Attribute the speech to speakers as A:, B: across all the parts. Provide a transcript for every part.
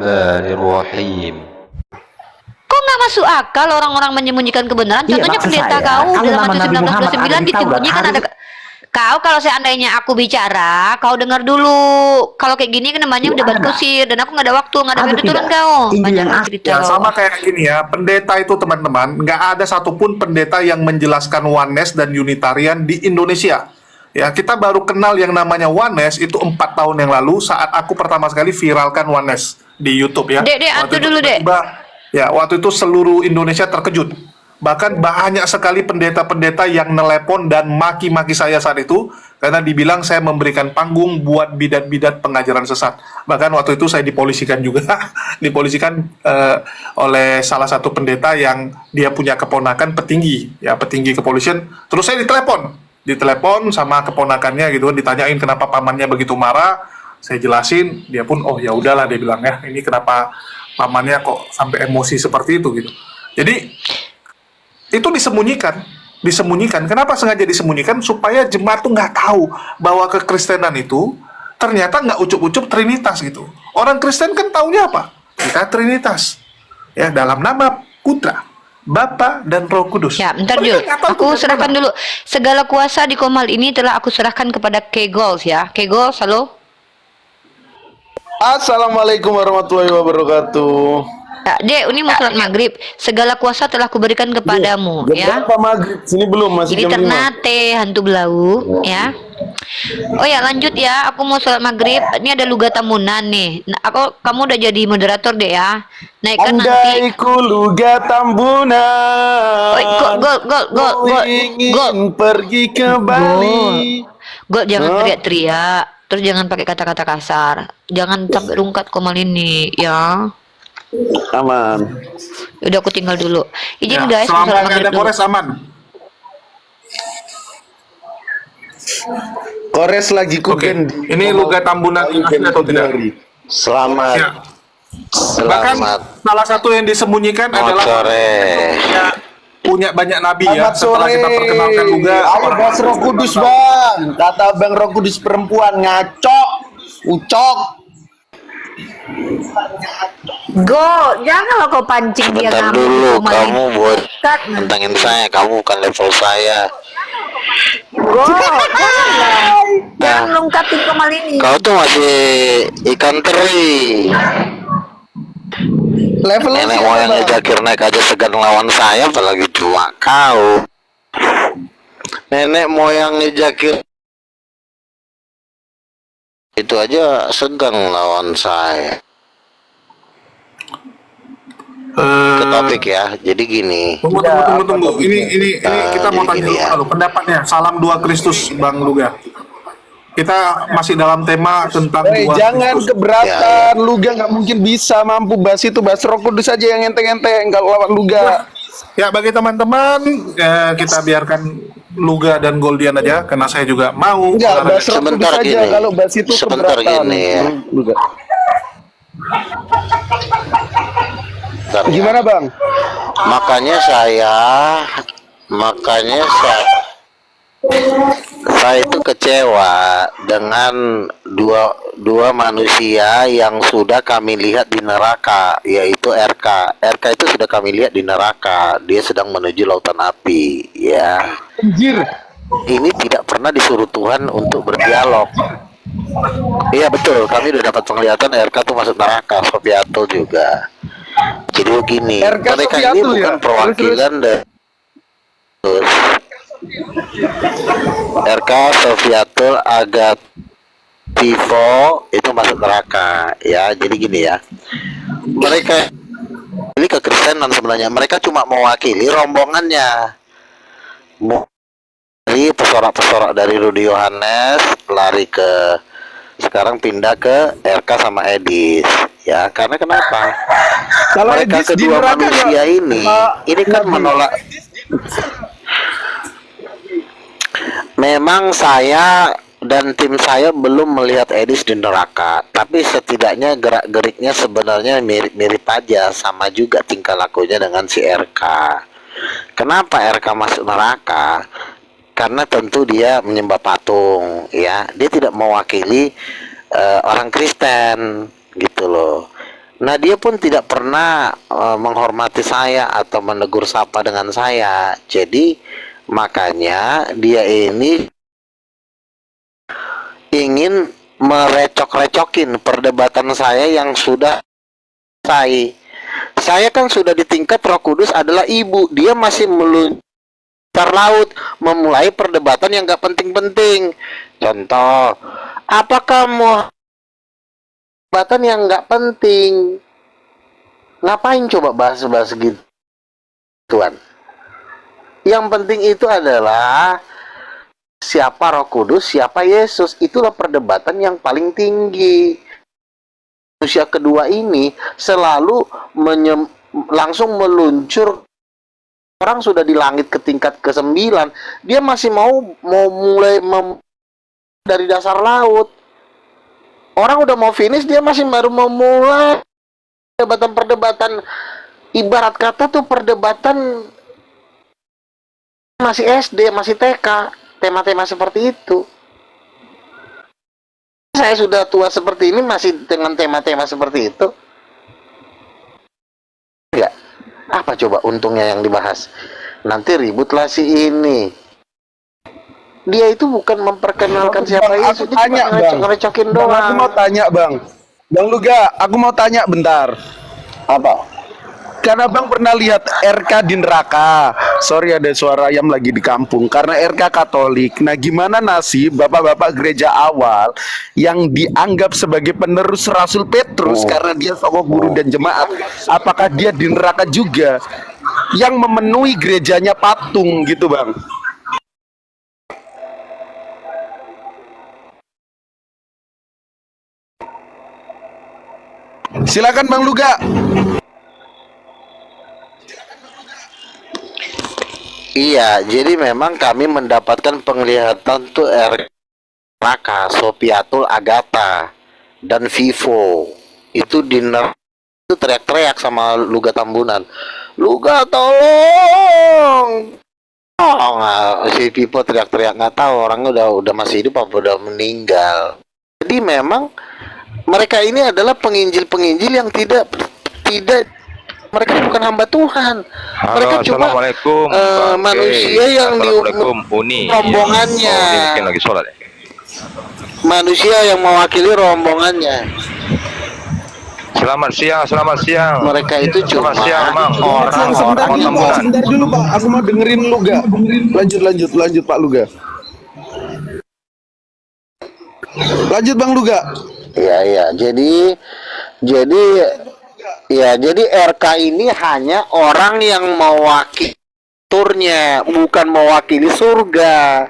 A: Bismillahirrahmanirrahim.
B: Kok nggak masuk akal orang-orang menyembunyikan kebenaran?
C: Iya,
B: Contohnya
C: maksud
B: pendeta
C: saya,
B: kau
C: kalau
B: dalam
C: nama
B: Matius
C: Nabi Muhammad
B: 19:29
C: ada di Taurat,
B: disembunyikan ada.
C: harus.
B: Kau kalau seandainya aku bicara, kau dengar dulu. Kalau kayak gini kan namanya
C: Iya,
B: udah
C: ada.
B: kusir dan aku nggak ada waktu, nggak ada
C: Ada
B: waktu turun
C: tidak?
B: kau.
C: Injil
B: Banyak
C: yang asli.
B: cerita
D: Ya
B: kau.
D: sama kayak gini ya, pendeta itu teman-teman, nggak ada satupun pendeta yang menjelaskan oneness dan unitarian di Indonesia. Ya, kita baru kenal yang namanya oneness itu 4 tahun yang lalu saat aku pertama sekali viralkan oneness di YouTube ya.
B: Dek,
D: Waktu
B: atur
D: itu
B: dulu, Dek.
D: ya, waktu itu seluruh Indonesia terkejut. Bahkan banyak sekali pendeta-pendeta yang nelepon dan maki-maki saya saat itu karena dibilang saya memberikan panggung buat bidat-bidat pengajaran sesat. Bahkan waktu itu saya dipolisikan juga, dipolisikan oleh salah satu pendeta yang dia punya keponakan petinggi, ya petinggi kepolisian. Terus saya ditelepon sama keponakannya gitu, ditanyain kenapa pamannya begitu marah. Saya jelasin, dia pun oh ya udahlah dia bilang ya, ini kenapa pamannya kok sampai emosi seperti itu gitu. Jadi itu disembunyikan. Kenapa sengaja disembunyikan? Supaya jemaat tuh nggak tahu bahwa kekristenan itu ternyata nggak ucup-ucup Trinitas gitu. Orang Kristen kan taunya apa? Kita Trinitas, ya dalam nama Putra, Bapa dan Roh Kudus.
B: Ya, bentar
D: Mereka
B: Jul.
D: nggak tahu
B: Aku
D: itu
B: serahkan
D: bagaimana.
B: dulu. Segala kuasa di Komal ini telah aku serahkan kepada Kegols ya. Kegols, halo.
E: Assalamualaikum warahmatullahi wabarakatuh.
B: Ya, Dek, ini mau sholat maghrib. Segala kuasa telah kuberikan kepadamu,
E: Jam
B: ya.
E: berapa maghrib? Sini belum, masih
B: Ini
E: jam 5.
B: Ternate, hantu belau, ya. Oh ya, lanjut ya. Aku mau sholat maghrib. Ini ada Luga Tamunan nih. Nah, kamu udah jadi moderator deh ya. Naikkan nanti.
E: Andai ku luga tambunan,
B: Oi, gol.
E: ingin pergi ke Bali.
B: Gol, jangan
E: Hah?
B: teriak-teriak. Terus jangan pakai kata-kata kasar. Jangan sampai rungkat Komal ini, ya.
E: Aman.
B: Udah aku tinggal dulu. Izin
D: Ya,
B: guys, mau
D: selama
B: sholat
D: nggak
B: maghrib
D: ada
B: dulu.
D: Kores aman.
E: Kores lagi
D: Oke,
E: kuken.
D: ini Luga Tambunan yang asli atau tidak?
F: Selamat,
D: Ya. Bahkan
F: selamat
D: salah satu yang disembunyikan adalah
F: sore.
D: punya banyak nabi ya.
E: Selamat
D: Setelah
E: sore.
D: kita perkenalkan Luga,
E: Ayo bahas Roh Kudus, Bang. Kata Bang Roh Kudus perempuan ngaco. Ucok.
B: Go, janganlah kau pancing dia
F: Bentar
B: ngamuk
F: dulu,
B: Komal
F: kamu
B: ini.
F: buat
B: Cut.
F: tentangin saya, kamu bukan level saya.
B: Go, janganlah. Jangan lengkapin Komal ini.
F: Kau tuh masih ikan teri.
E: Level
F: Nenek
E: siapa,
F: moyangnya
E: Bang?
F: Zakir naik aja segan lawan saya, apalagi cuma kau. Nenek moyangnya Zakir itu aja segan lawan saya. Ke topik ya, jadi gini.
D: tunggu. Ini kita mau tanya
F: jadi gini
D: dulu
F: ya.
D: pendapatnya. Salam dua Kristus, Bang Luga. Kita masih dalam tema tentang dua
E: Jangan
D: Kristus.
E: keberatan, Luga nggak mungkin bisa mampu bahas itu, bahas Roh Kudus aja yang enteng-enteng kalau lawan Luga.
D: Ya, bagi teman-teman, kita biarkan Luga dan Goldian aja, karena saya juga mau.
E: Enggak, bahas Roh Kudus
F: Sebentar
E: aja
F: gini.
E: kalau bahas itu
F: Sebentar
E: keberatan.
F: gini ya.
E: Luga.
F: Bentar ya.
E: Gimana, Bang?
F: Makanya saya itu kecewa dengan dua manusia yang sudah kami lihat di neraka, yaitu RK. RK itu sudah kami lihat di neraka, dia sedang menuju lautan api, ya.
E: Anjir.
F: Ini tidak pernah disuruh Tuhan untuk berdialog. Iya betul, kami udah dapat penglihatan RK tuh masuk neraka, Sofiatul juga. Jadi begini,
E: RK
F: mereka ini
E: Sofiatul
F: bukan
E: ya?
F: perwakilan dari RK Sofiatul Agativo itu masuk neraka, ya. Jadi gini ya, mereka ini kekristenan sebenarnya, mereka cuma mewakili rombongannya. Dari pesorak-pesorak dari Rudy Yohanes lari ke, sekarang pindah ke RK sama Edis, ya. Karena kenapa?
E: Kalau
F: Mereka
E: Edis di
F: kedua
E: neraka
F: manusia
E: nggak,
F: ini kan menolak. Memang saya dan tim saya belum melihat Edis di neraka, tapi setidaknya gerak-geriknya sebenarnya mirip-mirip aja, sama juga tingkah lakunya dengan si RK. Kenapa RK masuk neraka? Karena tentu dia menyembah patung, ya. Dia tidak mewakili orang Kristen, gitu loh. Nah, dia pun tidak pernah menghormati saya atau menegur sapa dengan saya. Jadi makanya dia ini ingin merecok-recokin perdebatan saya yang sudah selesai. Saya kan sudah di tingkat Roh Kudus adalah ibu. Dia masih meluncar laut, memulai perdebatan yang gak penting-penting. Contoh, apakah mau perdebatan yang gak penting? Ngapain coba bahas-bahas gitu, Tuan? Yang penting itu adalah siapa Roh Kudus, siapa Yesus. Itulah perdebatan yang paling tinggi. Manusia kedua ini selalu langsung meluncur. Orang sudah di langit ke tingkat ke-9, dia masih mau mulai dari dasar laut. Orang udah mau finish, dia masih baru mau mulai perdebatan. Ibarat kata tuh perdebatan masih SD, masih TK. Tema-tema seperti itu. Saya sudah tua seperti ini masih dengan tema-tema seperti itu. Ya, apa coba untungnya yang dibahas? Nanti ributlah si ini. Dia itu bukan memperkenalkan siapa Yesus, dia
E: tanya,
F: cuma ngerecokin doang.
E: Aku mau tanya, Bang. Bang Luga, aku mau tanya bentar.
F: Apa?
E: Karena Bang pernah lihat RK di neraka. Sorry, ada suara ayam lagi di kampung. Karena RK Katolik. Nah, gimana nasib bapak-bapak gereja awal yang dianggap sebagai penerus Rasul Petrus karena dia tokoh guru dan jemaat? Apakah dia di neraka juga? Yang memenuhi gerejanya patung gitu, Bang. Silakan Bang Luga.
F: Iya, jadi memang kami mendapatkan penglihatan tuh Raka, Sopiatul Agatha, dan Vivo. Itu dinner itu teriak-teriak sama Luga Tambunan. Luga tolong! Oh, si Vivo teriak-teriak, nggak tahu orangnya udah masih hidup apa udah meninggal. Jadi memang mereka ini adalah penginjil-penginjil yang tidak mereka bukan hamba Tuhan. Mereka cuma
A: Assalamualaikum.
F: manusia yang di
A: Uni.
F: rombongannya.
A: Oh, ini mungkin lagi sholat ya.
F: Manusia yang mewakili rombongannya.
A: Selamat siang.
F: Mereka itu cuma
A: Selamat siang, Bang.
E: Sebentar dulu Pak, aku mau dengerin Luga. Lanjut Pak Luga. Lanjut Bang Luga.
F: Iya. Jadi RK ini hanya orang yang mewakili turnya, bukan mewakili surga.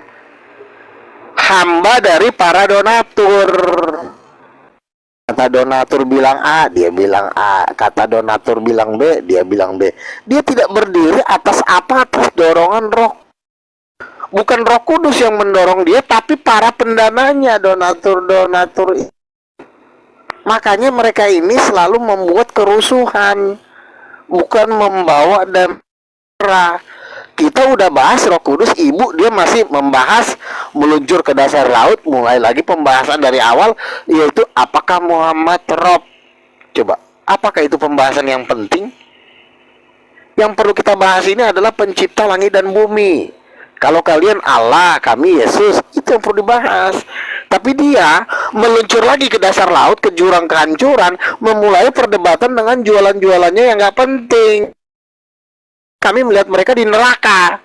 F: Hamba dari para donatur. Kata donatur bilang A, dia bilang A. Kata donatur bilang B, dia bilang B. Dia tidak berdiri atas dorongan roh. Bukan Roh Kudus yang mendorong dia, tapi para pendananya, donatur. Makanya mereka ini selalu membuat kerusuhan, bukan membawa darah. Kita udah bahas Roh Kudus, ibu dia masih membahas meluncur ke dasar laut, mulai lagi pembahasan dari awal, yaitu apakah Muhammad Rob. Coba, apakah itu pembahasan yang penting? Yang perlu kita bahas ini adalah pencipta langit dan bumi. Kalau kalian Allah, kami Yesus, itu yang perlu dibahas. Tapi dia meluncur lagi ke dasar laut, ke jurang kehancuran, memulai perdebatan dengan jualan-jualannya yang nggak penting. Kami melihat mereka di neraka.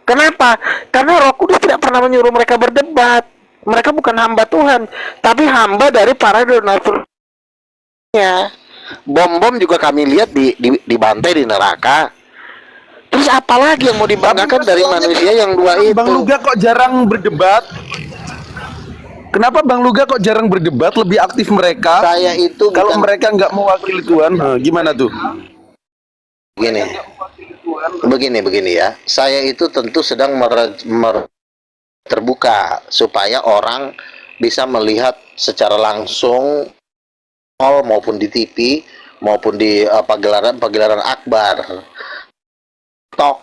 F: Kenapa? Karena Roh Kudus tidak pernah menyuruh mereka berdebat. Mereka bukan hamba Tuhan, tapi hamba dari para donaturnya. Bom-bom juga kami lihat dibantai di neraka. Terus apalagi yang mau dibanggakan dari manusia yang dua itu?
E: Bang Luga kok jarang berdebat? Kenapa Bang Luga kok jarang berdebat? Lebih aktif mereka.
F: Saya itu
E: kalau mereka nggak mewakili Tuhan, gimana tuh?
F: Begini ya. Saya itu tentu sedang terbuka supaya orang bisa melihat secara langsung mall maupun di TV maupun di pagelaran akbar. Tok,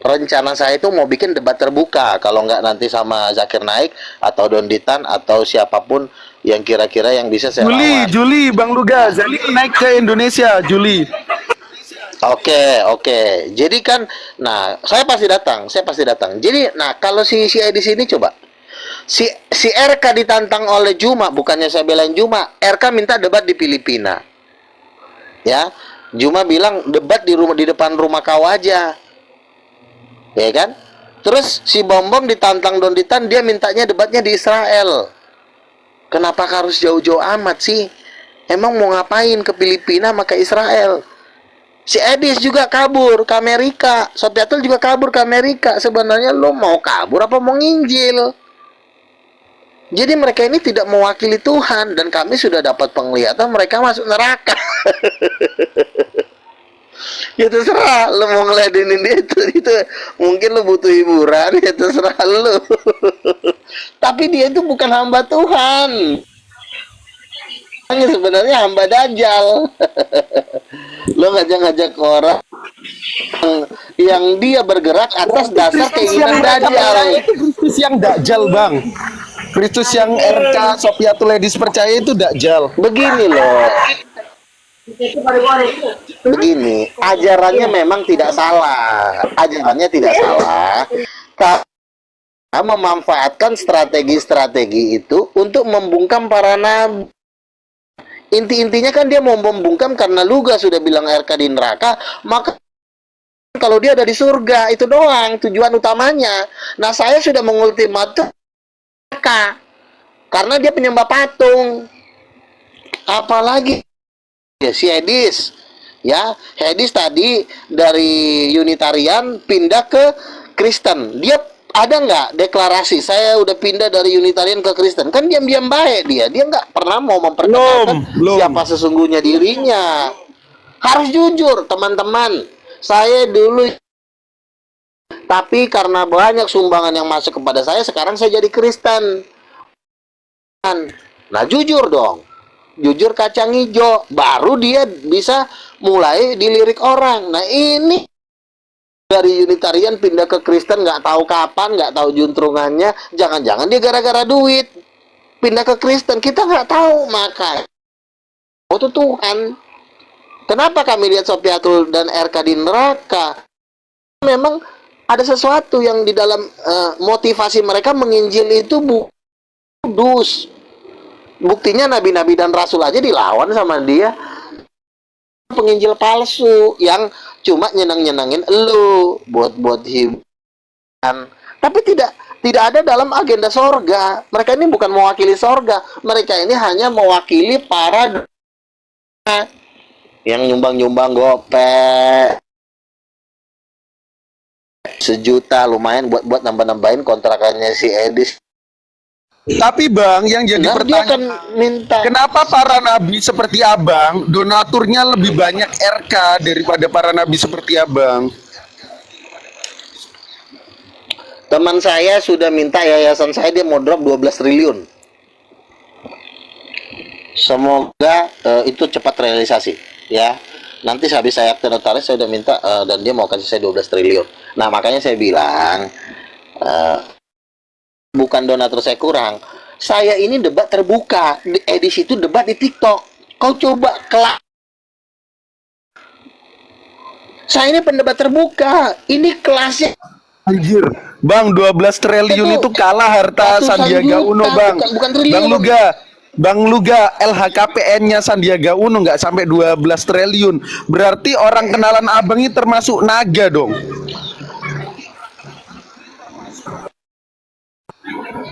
F: rencana saya itu mau bikin debat terbuka, kalau nggak nanti sama Zakir Naik atau Donditan atau siapapun yang kira-kira yang bisa saya lawan.
E: Juli, Bang Luga, Zakir Naik ke Indonesia, Juli.
F: Oke. Jadi kan, nah saya pasti datang. Jadi, nah kalau si Edis ini coba, si RK ditantang oleh Juma, bukannya saya belain Juma, RK minta debat di Filipina, ya. Juma bilang debat di depan rumah kau aja, ya kan? Terus si Bombong ditantang Donditan, dia mintanya debatnya di Israel. Kenapa harus jauh-jauh amat sih? Emang mau ngapain ke Filipina sama ke Israel? Si Edis juga kabur ke Amerika, Sopiatul juga kabur ke Amerika. Sebenarnya lo mau kabur apa mau nginjil? Jadi mereka ini tidak mewakili Tuhan, dan kami sudah dapat penglihatan mereka masuk neraka. Ya terserah lo mau ngeladenin dia itu mungkin lo butuh hiburan, ya terserah lo. Tapi dia itu bukan hamba Tuhan, sebenarnya hamba Dajjal. Lo ngajak-ngajak orang yang dia bergerak atas dasar keinginan Dajjal.
E: Itu Kristus yang Dajjal, Bang. Kristus yang RK Sopiatul Edis percaya itu Dajjal.
F: Begini loh. Begini, ajarannya memang tidak salah. Karena memanfaatkan strategi-strategi itu untuk membungkam para nabi. Intinya kan dia mau membungkam karena Luga sudah bilang RK di neraka, maka kalau dia ada di surga, itu doang tujuan utamanya. Nah, saya sudah mengultimatum RK karena dia penyembah patung. Apalagi ya si Edis, ya Edis tadi dari Unitarian pindah ke Kristen. Dia ada nggak deklarasi saya udah pindah dari Unitarian ke Kristen? Kan diam-diam baik dia nggak pernah mau memperkenalkan siapa sesungguhnya dirinya. Harus jujur teman-teman, saya dulu, tapi karena banyak sumbangan yang masuk kepada saya, sekarang saya jadi Kristen. Nah jujur dong, jujur kacang hijau, baru dia bisa mulai dilirik orang. Nah ini dari Unitarian pindah ke Kristen nggak tahu kapan, nggak tahu juntrungannya, jangan-jangan dia gara-gara duit pindah ke Kristen, kita nggak tahu. Maka itu Tuhan, kenapa kami lihat Sopiatul dan RK di neraka? Memang ada sesuatu yang di dalam motivasi mereka menginjil itu kudus. Buktinya nabi-nabi dan rasul aja dilawan sama dia. Penginjil palsu yang cuma nyenang-nyenangin lu buat hiburan, tapi tidak ada dalam agenda sorga. Mereka ini bukan mewakili sorga, mereka ini hanya mewakili para yang nyumbang gope 1 juta, lumayan buat nambah-nambahin kontrakannya si Edis.
E: Tapi Bang, yang jadi pertanyaan, kenapa para nabi seperti Abang donaturnya lebih banyak RK daripada para nabi seperti Abang?
F: Teman saya sudah minta yayasan saya, dia mau drop 12 triliun. Semoga itu cepat realisasi, ya. Nanti habis saya akte notaris, saya udah minta dan dia mau kasih saya 12 triliun. Nah, makanya saya bilang bukan donatur saya kurang. Saya ini debat terbuka. Edisi itu debat di TikTok. Kau coba saya ini pendebat terbuka. Ini kelasnya.
E: Anjir, Bang, 12 triliun itu kalah harta Sandiaga Uno, Bang.
F: Bukan
E: Bang Luga, LHKPN-nya Sandiaga Uno nggak sampai 12 triliun. Berarti orang kenalan Abang ini termasuk naga dong.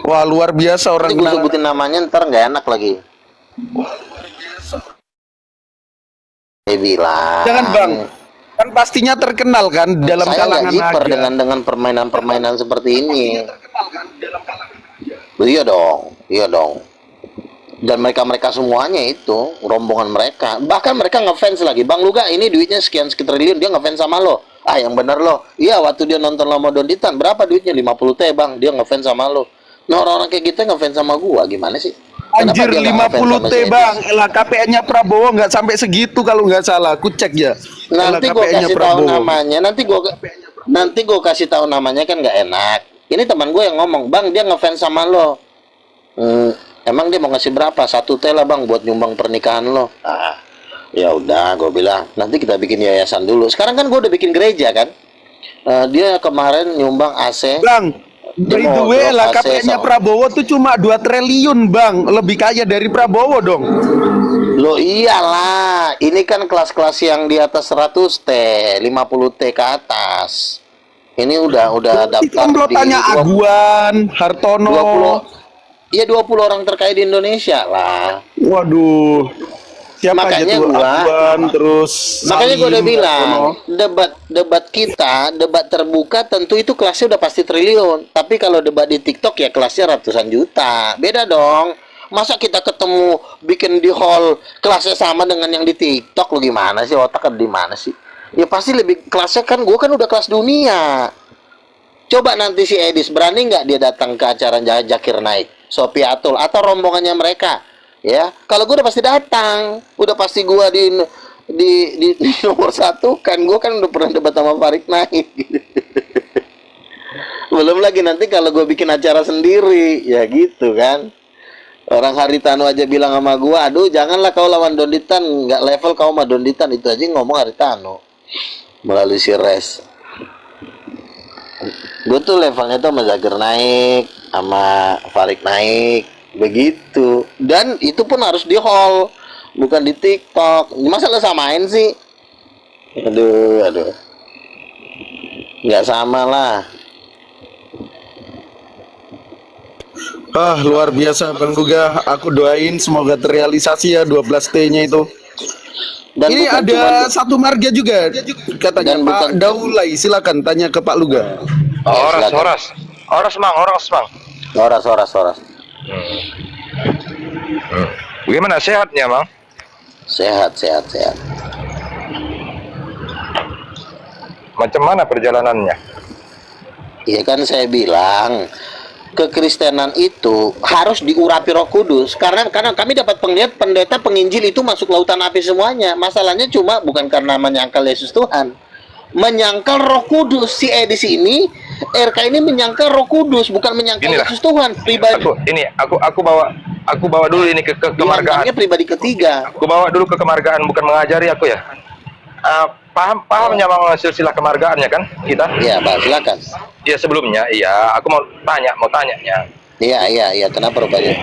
E: Wah, luar biasa orang
F: gue sebutin namanya, ntar nggak enak lagi. Saya bilang,
E: jangan Bang, kan pastinya terkenal kan dalam kalangan naga.
F: dengan permainan seperti ini. Iya dong. Dan mereka semuanya itu rombongan mereka. Bahkan mereka ngefans lagi. Bang Luga, ini duitnya sekian triliun, dia ngefans sama lo. Ah, yang bener lo. Iya, waktu dia nonton Lama Donditan, berapa duitnya? 50 T, Bang. Dia ngefans sama lo. Nah, orang-orang kayak gitu ngefans sama gua gimana sih? Kenapa
E: Anjir,
F: dia nggak ngefans
E: 50
F: sama
E: T
F: si Edis?
E: bang, LHKPN-nya Prabowo nggak sampai segitu kalau nggak salah, aku cek ya.
F: Nanti gua
E: LHKPN-nya
F: kasih tahu namanya, nanti gua kasih tahu namanya kan nggak enak. Ini teman gue yang ngomong, bang dia ngefans sama lo. Emang dia mau ngasih berapa? 1 T lah bang buat nyumbang pernikahan lo. Ah, ya udah, gue bilang nanti kita bikin yayasan dulu. Sekarang kan gue udah bikin gereja kan. Dia kemarin nyumbang AC.
E: Bang, by the
F: mau
E: way,
F: drop
E: LHKPN-nya
F: AC
E: Prabowo tuh cuma 2 triliun bang, lebih kaya dari Prabowo dong.
F: Lo iyalah, ini kan kelas-kelas yang di atas 100 T, 50 T ke atas. Ini udah daftar
E: Komplotannya
F: di
E: Aguan, Hartono.
F: 20, iya 20 orang terkaya di Indonesia lah.
E: Waduh, siapa
F: Makanya
E: aja tuh?
F: gua-
E: Aguan, terus
F: Makanya gue udah
E: Salim,
F: bilang,
E: Hartono.
F: debat kita, debat terbuka tentu itu kelasnya udah pasti triliun. Tapi kalau debat di TikTok ya kelasnya ratusan juta. Beda dong. Masa kita ketemu bikin di hall kelasnya sama dengan yang di TikTok, lo gimana sih, otak di mana sih? Ya pasti lebih kelasnya kan, gue kan udah kelas dunia. Coba nanti si Edis berani nggak dia datang ke acara Jakir Naik, Sophie Atul atau rombongannya mereka? Ya, kalau gue udah pasti datang, udah pasti gue di nomor 1 kan, gue kan udah pernah debat sama Farid Naik. Belum lagi nanti kalau gue bikin acara sendiri, ya gitu kan. Orang Haritano aja bilang sama gue, aduh janganlah kau lawan Donditan, nggak level kau sama Donditan, itu aja ngomong Haritano melalui si Res. Gue tuh levelnya tuh sama Zakir Naik, sama Farid Naik, begitu. Dan itu pun harus di hall, bukan di TikTok. Masa lo samain sih? Aduh. Nggak sama lah.
E: Ah, luar biasa Bang Duga. Aku doain semoga terrealisasi ya 12 T-nya itu.
F: Dan
E: Ini
F: bukan
E: ada
F: cuman-
E: satu marga juga katanya
F: Dan
E: Pak
F: bukan-
E: Daulay, silakan tanya ke Pak Luga.
A: Horas,
F: silakan.
A: horas. Horas, Mang.
F: Horas.
A: Gimana sehatnya, Mang?
F: Sehat.
A: Macam mana perjalanannya?
F: Iya kan saya bilang, kekristenan itu harus diurapi Roh Kudus karena kami dapat penglihat pendeta penginjil itu masuk lautan api semuanya. Masalahnya cuma bukan karena menyangkal Yesus Tuhan, menyangkal Roh Kudus. Si Edis ini, RK ini menyangkal Roh Kudus, bukan menyangkal
A: Ginilah.
F: Yesus Tuhan pribadi.
A: Aku bawa dulu ini ke kemargaan.
F: Dianggapnya pribadi ketiga.
A: Aku bawa dulu ke kemargaan, bukan mengajari aku ya. Pahamnya Mang silsilah kemargaannya kan kita?
F: Iya, Pak, silakan.
A: Iya sebelumnya, iya. Aku mau tanyanya.
F: Iya. Kenapa rupanya?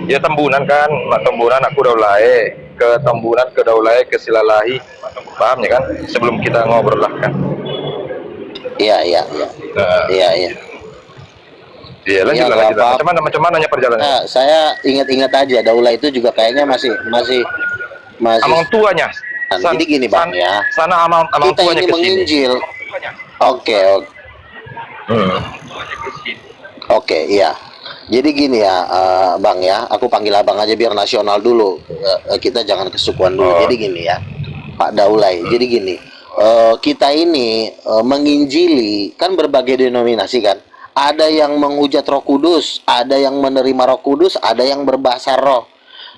A: Ya tembunan kan, tembunan aku daulai ke tembunan ke daulai ke silalahi, pahamnya kan? Sebelum kita ngobrol lah kan.
F: Iya.
A: Iya, lanjut
F: Iya,
A: lah.
F: nggak apa-apa.
A: Macam mananya perjalanannya?
F: Nah, saya ingat-ingat aja Daula itu juga kayaknya masih
A: Amang tuanya.
F: Jadi gini, Bang, ya.
A: Sana amang
F: kita
A: tuanya
F: ini
A: ke sini.
F: menginjil. Oke. Oke, iya. Jadi gini ya, Bang ya, aku panggil Abang aja biar nasional dulu. Kita jangan kesukuan dulu. Jadi gini ya, Pak Daulay. Jadi gini, kita ini menginjili kan berbagai denominasi kan. Ada yang menghujat Roh Kudus, ada yang menerima Roh Kudus, ada yang berbahasa roh.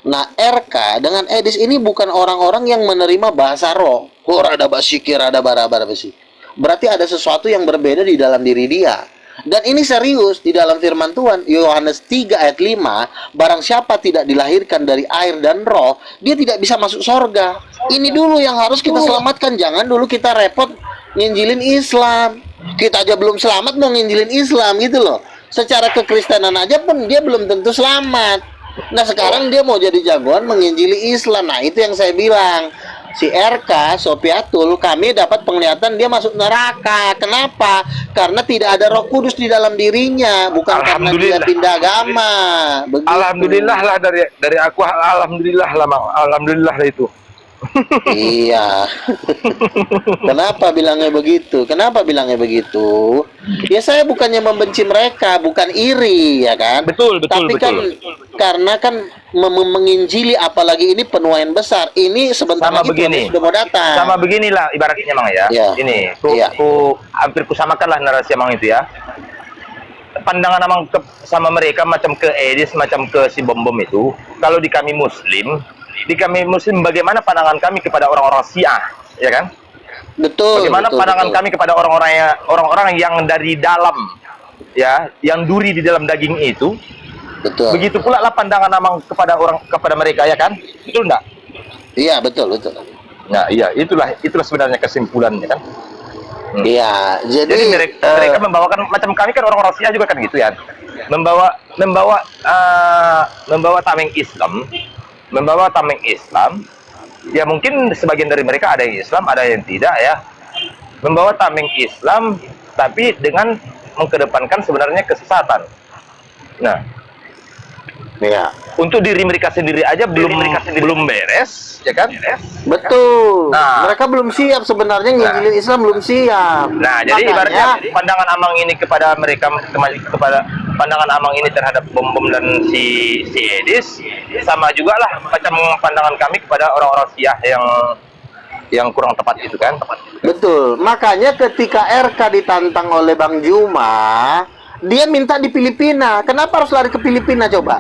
F: Nah, RK dengan Edis ini bukan orang-orang yang menerima bahasa roh. Ada basikir, ada bara-bara besi. Berarti ada sesuatu yang berbeda di dalam diri dia. Dan ini serius di dalam firman Tuhan, Yohanes 3 ayat 5, barang siapa tidak dilahirkan dari air dan roh, dia tidak bisa masuk sorga. Ini dulu yang harus kita selamatkan. Jangan dulu kita repot nginjilin Islam. Kita aja belum selamat mau nginjilin Islam gitu loh. Secara kekristenan aja pun dia belum tentu selamat. Nah sekarang dia mau jadi jagoan menginjili Islam. Nah itu yang saya bilang, si RK Sopiatul kami dapat penglihatan dia masuk neraka. Kenapa? Karena tidak ada Roh Kudus di dalam dirinya, bukan karena dia pindah agama. Begitu.
A: Alhamdulillah lah dari aku, alhamdulillah lah Mang. Alhamdulillah lah itu.
F: Iya. Kenapa bilangnya begitu? Ya saya bukannya membenci mereka, bukan iri ya kan.
A: Betul.
F: Tapi kan karena kan menginjili, apalagi ini penuaian besar. Ini sebentar
A: Sama
F: lagi
A: begini.
F: sudah mau datang.
A: Sama beginilah ibaratnya Mang ya.
F: Iya.
A: Ini
F: Iya.
A: ku hampir kusamakanlah narasi Mang itu ya. pandangan Amang sama mereka macam ke Edis, macam ke si Bom Bom itu, kalau di kami Muslim bagaimana pandangan kami kepada orang-orang Syiah, ya kan?
F: Betul.
A: Bagaimana
F: betul,
A: pandangan
F: betul.
A: kami kepada orang-orang yang dari dalam, ya, yang duri di dalam daging itu.
F: Betul.
A: Begitu pula lah pandangan Amang kepada mereka, ya kan? Betul enggak?
F: Iya, betul, betul.
A: Nah, iya, itulah sebenarnya kesimpulannya kan.
F: Iya,
A: Jadi
F: jadi
A: mereka membawakan macam kami kan orang-orang Syiah juga kan gitu ya. Membawa tameng Islam. Ya mungkin sebagian dari mereka ada yang Islam, ada yang tidak ya. Membawa tameng Islam tapi dengan mengkedepankan sebenarnya kesesatan. Nah,
F: iya.
A: untuk diri mereka sendiri aja belum beres, ya kan?
F: Betul.
A: Nah.
F: Mereka belum siap sebenarnya nginjilin Islam, belum siap.
A: Nah, jadi
F: Makanya,
A: ibaratnya pandangan Amang ini kepada mereka, kepada pandangan Amang ini terhadap Bom Bom dan si Edis sama juga lah macam pandangan kami kepada orang-orang Syiah yang kurang tepat itu kan.
F: betul. Makanya ketika RK ditantang oleh Bang Juma, dia minta di Filipina. Kenapa harus lari ke Filipina coba?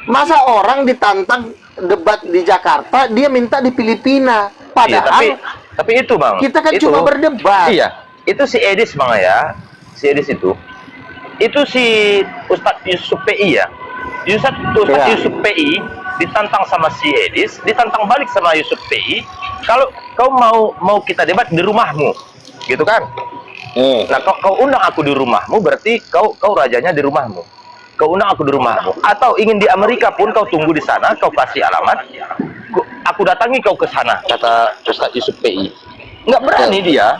F: Masa orang ditantang debat di Jakarta, dia minta di Filipina.
A: Iya,
F: Padahal
A: tapi itu Bang.
F: kita kan
A: itu,
F: cuma berdebat.
A: Iya, itu si Edis Bang ya. Si Edis itu si Ustadz Yusuf PI ya. Ustadz
F: Iya.
A: Yusuf PI ditantang sama si Edis, ditantang balik sama Yusuf PI. Kalau kau mau kita debat di rumahmu, gitu kan? Nah, kau undang aku di rumahmu, berarti kau rajanya di rumahmu. Kau undang aku di rumahmu. Atau ingin di Amerika pun kau tunggu di sana, kau kasih alamat, aku datangi kau ke sana, kata Ustadz Yusuf PI. Nggak berani dia.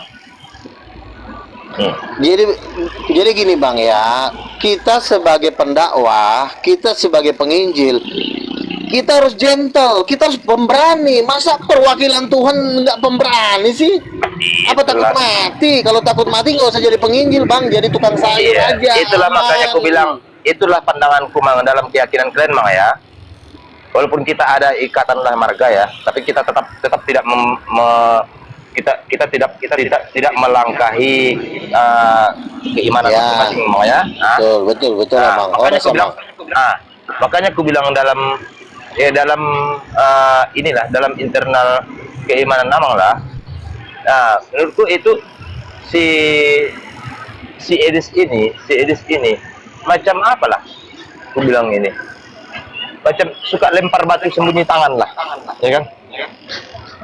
F: Jadi gini Bang ya, kita sebagai pendakwah, kita sebagai penginjil, kita harus gentle, kita harus pemberani. Masa perwakilan Tuhan nggak pemberani sih? Apa takut mati? Kalau takut mati nggak usah jadi penginjil Bang, jadi tukang sayur
A: Iya,
F: aja.
A: itulah
F: aman.
A: makanya aku bilang, itulah pandanganku Mang dalam keyakinan kalian Mang ya. Walaupun kita ada ikatan lah marga ya, tapi kita tetap tidak kita tidak melangkahi keimanan
F: Ya.
A: masing-masing Mang ya. Nah,
F: Betul Bang.
A: makanya aku bilang, makanya aku bilang dalam inilah dalam internal keimanan Amang lah. Nah, menurutku itu si Edis ini macam apalah aku bilang ini, macam suka lempar batu sembunyi tangan lah, ya kan?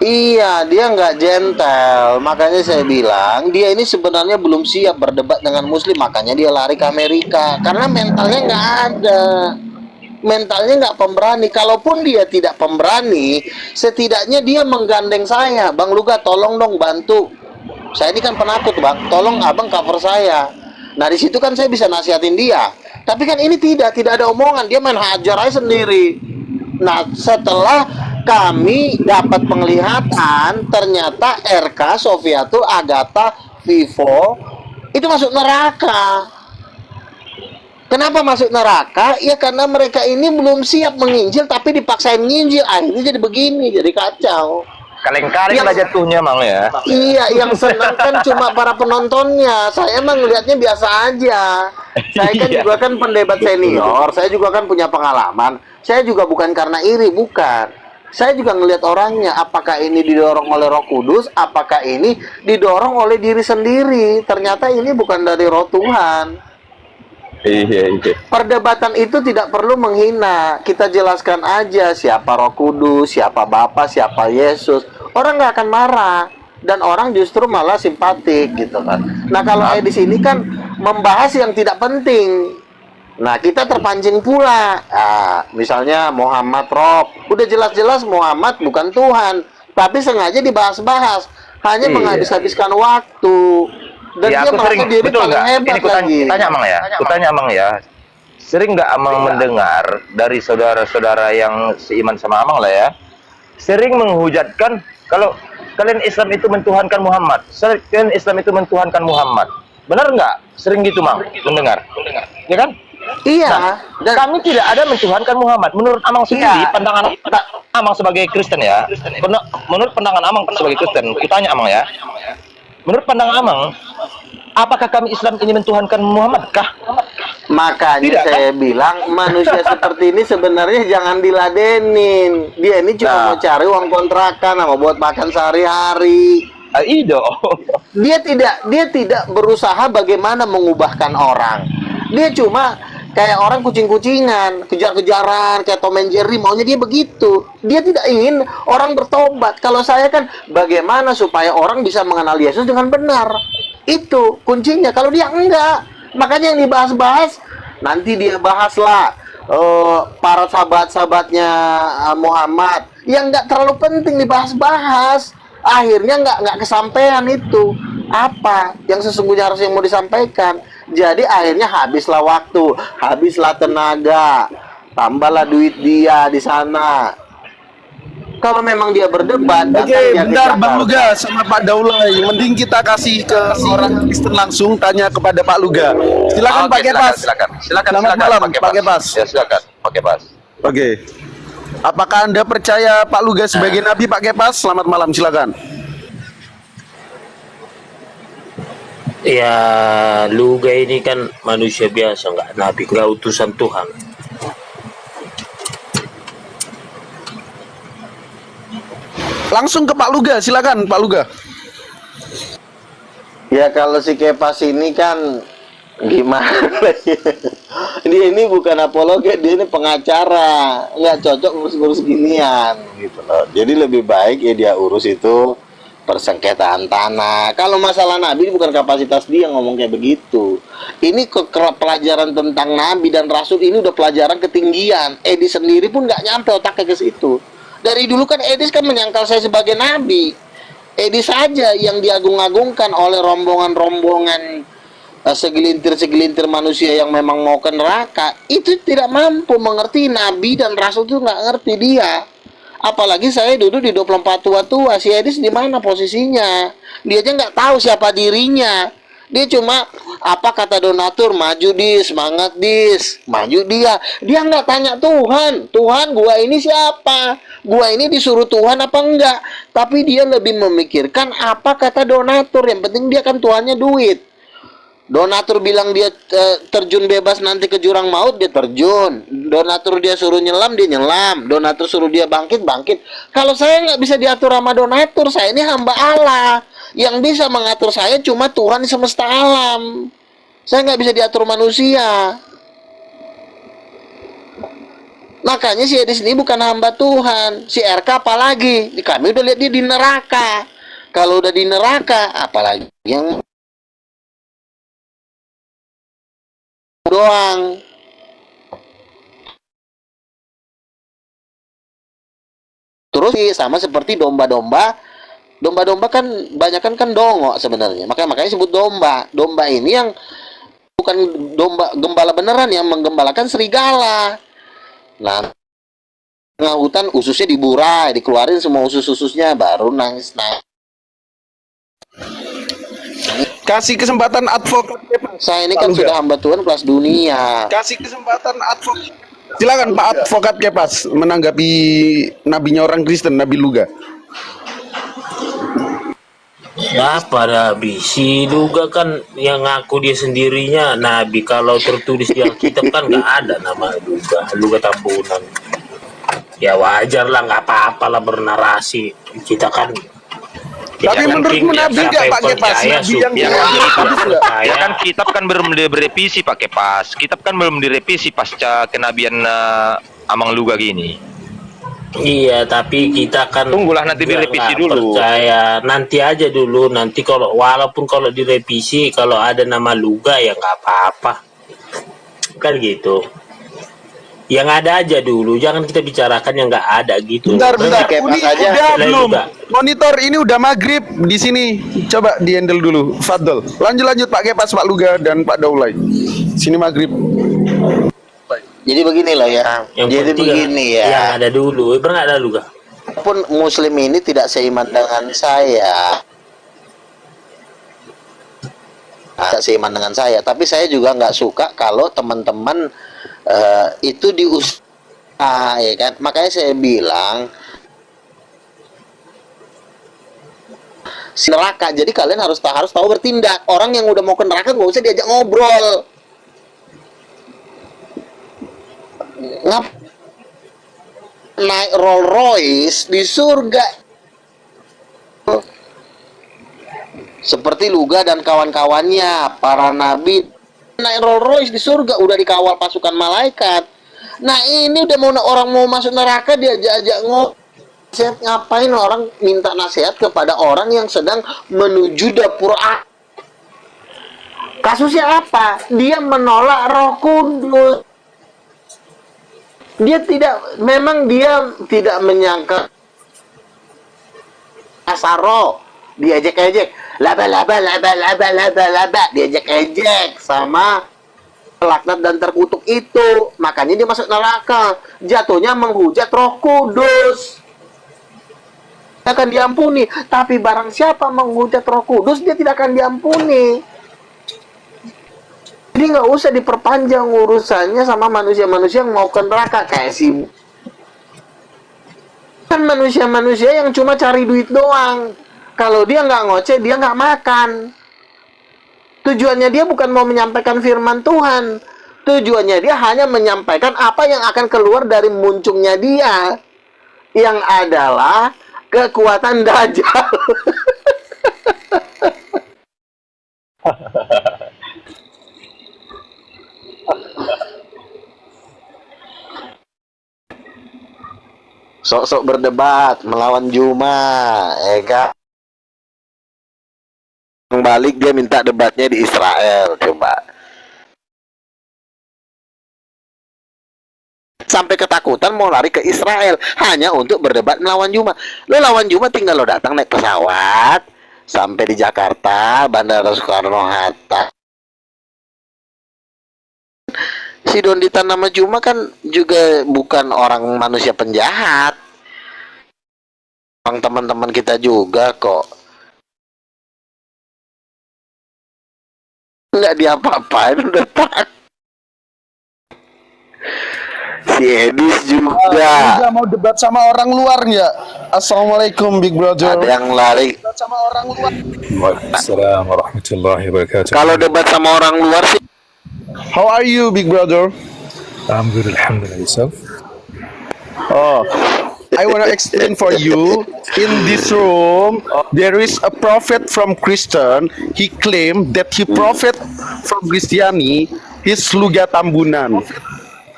F: Iya, dia nggak gentle. Makanya saya bilang dia ini sebenarnya belum siap berdebat dengan Muslim. Makanya dia lari ke Amerika karena mentalnya nggak ada. Mentalnya nggak pemberani. Kalaupun dia tidak pemberani, setidaknya dia menggandeng saya, Bang Luga, tolong dong bantu. Saya ini kan penakut Bang, tolong abang cover saya. Nah di situ kan saya bisa nasihatin dia. Tapi kan ini tidak ada omongan, dia main hajar aja sendiri. Nah setelah kami dapat penglihatan, ternyata RK, Sofiatul, Agatha, Vivo itu masuk neraka. Kenapa masuk neraka? Ya karena mereka ini belum siap menginjil, tapi dipaksain nginjil. Akhirnya jadi begini, jadi kacau.
A: Kaleng-kaleng lah jatuhnya Mang ya.
F: Iya, yang senang kan cuma para penontonnya. Saya emang ngelihatnya biasa aja. Saya kan
A: Iya.
F: juga kan pendebat senior. Saya juga kan punya pengalaman. Saya juga bukan karena iri, bukan. Saya juga ngelihat orangnya. Apakah ini didorong oleh Roh Kudus? Apakah ini didorong oleh diri sendiri? Ternyata ini bukan dari Roh Tuhan.
A: Iya.
F: Perdebatan itu tidak perlu menghina. Kita jelaskan aja siapa Roh Kudus, siapa Bapa, siapa Yesus. Orang nggak akan marah dan orang justru malah simpatik gitu kan. Nah kalau di sini kan membahas yang tidak penting. Nah kita terpancing pula. Nah, misalnya Muhammad Rob, udah jelas-jelas Muhammad bukan Tuhan, tapi sengaja dibahas-bahas, hanya
A: Iya.
F: menghabis-habiskan waktu. Dan
A: Ya,
F: dia
A: aku
F: merasa
A: sering,
F: diri
A: betul
F: paling
A: nggak?
F: hebat
A: Ini
F: lagi.
A: Tanya Amang ya. Sering nggak Amang mendengar dari saudara-saudara yang seiman sama Amang lah ya, sering menghujatkan kalau kalian Islam itu mentuhankan Muhammad, kalian Islam itu mentuhankan Muhammad. Benar nggak? Sering gitu Mang mendengar, ya kan?
F: Iya.
A: Dan kami tidak ada mentuhankan Muhammad. Menurut Amang sendiri,
F: Iya.
A: pandangan Amang sebagai Kristen ya, menurut pandangan Amang sebagai Kristen, kutanya Amang ya. Menurut pandangan Amang, Apakah kami Islam ini mentuhankan Muhammad kah?
F: Makanya
A: Tidak,
F: saya bilang manusia seperti ini sebenarnya jangan diladenin. Dia ini cuma
A: Nah.
F: mau cari uang kontrakan sama buat makan sehari-hari.
A: Ido.
F: Dia tidak berusaha bagaimana mengubahkan orang. Dia cuma kayak orang kucing-kucingan, kejar-kejaran, kayak Tom and Jerry, maunya dia begitu. Dia tidak ingin orang bertobat. Kalau saya kan bagaimana supaya orang bisa mengenal Yesus dengan benar. Itu kuncinya. Kalau dia enggak, makanya yang dibahas-bahas nanti dia bahaslah para sahabat-sahabatnya Muhammad yang enggak terlalu penting dibahas-bahas. Akhirnya nggak kesampaian itu apa yang sesungguhnya harus yang mau disampaikan. Jadi akhirnya habislah waktu, habislah tenaga, tambahlah duit dia di sana. Kalau memang dia berdebat,
E: Oke,
F: datang dia ke
E: bentar Bang
F: Jakarta.
E: Luga sama Pak Daulay. Mending kita kasih ke orang Kristen langsung tanya kepada Pak Luga. Silakan
A: Oke,
E: Pak Kepas.
A: Silakan
E: Selamat malam, Pak Kepas.
A: Ya, silakan, Pak Kepas.
E: Oke. Apakah Anda percaya Pak Luga sebagai nabi, Pak Kepas? Selamat malam, silakan.
C: Ya, Luga ini kan manusia biasa, nggak nabi, nggak utusan Tuhan.
E: Langsung ke Pak Luga, silakan Pak Luga.
F: Ya kalau si Kepas ini kan gimana ya? Dia ini bukan apologet, dia ini pengacara, nggak cocok ngurus-ngurus ginian gitu loh. Jadi lebih baik ya dia urus itu persengketaan tanah. Kalau masalah nabi bukan kapasitas dia ngomong kayak begitu. Ini pelajaran tentang nabi dan rasul ini udah pelajaran ketinggian. Edi sendiri pun nggak nyampe otaknya ke situ. Dari dulu kan Edis kan menyangkal saya sebagai nabi. Edis saja yang diagung-agungkan oleh rombongan-rombongan segelintir-segelintir manusia yang memang mau ke neraka. Itu tidak mampu mengerti nabi dan rasul itu, nggak ngerti dia. Apalagi saya duduk di 24 tua-tua. Si Edis di mana posisinya? Dia aja nggak tahu siapa dirinya. Dia cuma apa kata donatur, maju dis, semangat dis, maju dia. Dia nggak tanya Tuhan, Tuhan gua ini siapa? Gua ini disuruh Tuhan apa enggak? Tapi dia lebih memikirkan apa kata donatur. Yang penting dia kan Tuhannya duit. Donatur bilang dia terjun bebas nanti ke jurang maut, dia terjun. Donatur dia suruh nyelam, dia nyelam. Donatur suruh dia bangkit, bangkit. Kalau saya nggak bisa diatur sama donatur, saya ini hamba Allah. Yang bisa mengatur saya cuma Tuhan semesta alam. Saya nggak bisa diatur manusia. Makanya si Edis ini bukan hamba Tuhan. Si RK apalagi. Kami udah lihat dia di neraka. Kalau udah di neraka, apalagi yang doang. Terus sama seperti domba-domba. Domba-domba kan banyak kan dongo sebenarnya. Makanya sebut domba. Domba ini yang bukan domba gembala beneran, yang menggembalakan serigala. Nah, tengah hutan ususnya diburai, dikeluarin semua usus-ususnya, baru nangis.
E: Kasih kesempatan advokat.
F: Saya ini
E: Pak
F: kan
E: Luga.
F: sudah hamba Tuhan kelas dunia.
E: Kasih kesempatan advokat. Silakan Pak Advokat Kepas menanggapi nabinya orang Kristen, Nabi Luga.
C: Apa nabi? Si Luga kan yang ngaku dia sendirinya nabi. Kalau tertulis di Alkitab kan nggak ada nama Luga. Luga Tambunan. Ya wajar lah, nggak apa-apa lah bernarasi. Kita kan.
E: Tapi menurutmu nabi nggak Pak Kepas? Nabi yang
A: Ya kan kitab kan belum direvisi Pak Kepas. Kitab kan belum direvisi pasca kenabian Amang Luga gini.
C: Iya, tapi kita kan
A: Tunggulah nanti
C: juga
A: direvisi
C: nggak
A: dulu.
C: Percaya nanti aja dulu. Nanti kalau walaupun kalau direvisi, kalau ada nama Luga ya nggak apa-apa. Kan gitu. Yang ada aja dulu. Jangan kita bicarakan yang nggak ada gitu.
E: Bentar.
F: Kepas
E: Ini
F: aja.
E: udah
C: Selain
E: belum?
C: Luga.
E: Monitor ini udah maghrib di sini. Coba di-handle dulu. Fadl. Lanjut Pak Kepas, Pak Luga dan Pak Daulay. Sini maghrib.
F: Jadi beginilah ya.
C: Yang
F: Jadi
C: penting
F: begini ya.
C: Yang ada dulu. Pernah ada Luga?
F: Walaupun muslim ini tidak seiman dengan saya. Tidak seiman dengan saya, tapi saya juga nggak suka kalau teman-teman itu ya kan. Makanya saya bilang si neraka. Jadi kalian harus tahu bertindak. Orang yang udah mau ke neraka nggak usah diajak ngobrol. Naik Rolls Royce di surga seperti Luga dan kawan-kawannya, para nabi naik Rolls Royce di surga, udah dikawal pasukan malaikat. Nah ini udah orang mau masuk neraka dia ajak ngobrol. Ngapain orang minta nasihat kepada orang yang sedang menuju dapur A? Kasusnya apa? Dia menolak Roh Kudus. Dia tidak menyangka asaro, diajak-ajak, laba, diajak-ajak sama laknat dan terkutuk itu. Makanya dia masuk neraka. Jatuhnya menghujat Roh Kudus. Akan diampuni. Tapi barang siapa menghujat Roh Kudus, dia tidak akan diampuni. Jadi nggak usah diperpanjang urusannya sama manusia-manusia yang mau ke neraka. Kayak si kan manusia-manusia yang cuma cari duit doang. Kalau dia nggak ngoceh, dia nggak makan. Tujuannya dia bukan mau menyampaikan firman Tuhan. Tujuannya dia hanya menyampaikan apa yang akan keluar dari muncungnya dia, yang adalah kekuatan Dajjal. Sok-sok berdebat melawan Juma, kan? Balik dia minta debatnya di Israel, coba. Sampai ketakutan mau lari ke Israel hanya untuk berdebat melawan Juma. Lo lawan Juma tinggal lo datang naik pesawat sampai di Jakarta, Bandara Soekarno-Hatta. Si Dondita nama Juma kan juga bukan orang manusia penjahat. Orang teman-teman kita juga kok. Nggak diapa-apain udah tak. Si Edis juga.
E: Mau debat sama orang luar nggak? Assalamualaikum Big Brother.
F: Ada yang lari.
E: Debat sama orang luar.
G: Waalaikumsalam warahmatullahi wabarakatuh.
F: Kalau debat sama orang luar sih.
E: How are you, Big Brother?
G: I'm good, alhamdulillah. Yourself?
E: Oh, I want to explain for you. In this room, there is a prophet from Christian. He claimed that he prophet from Christianity. He's Luga Tambunan.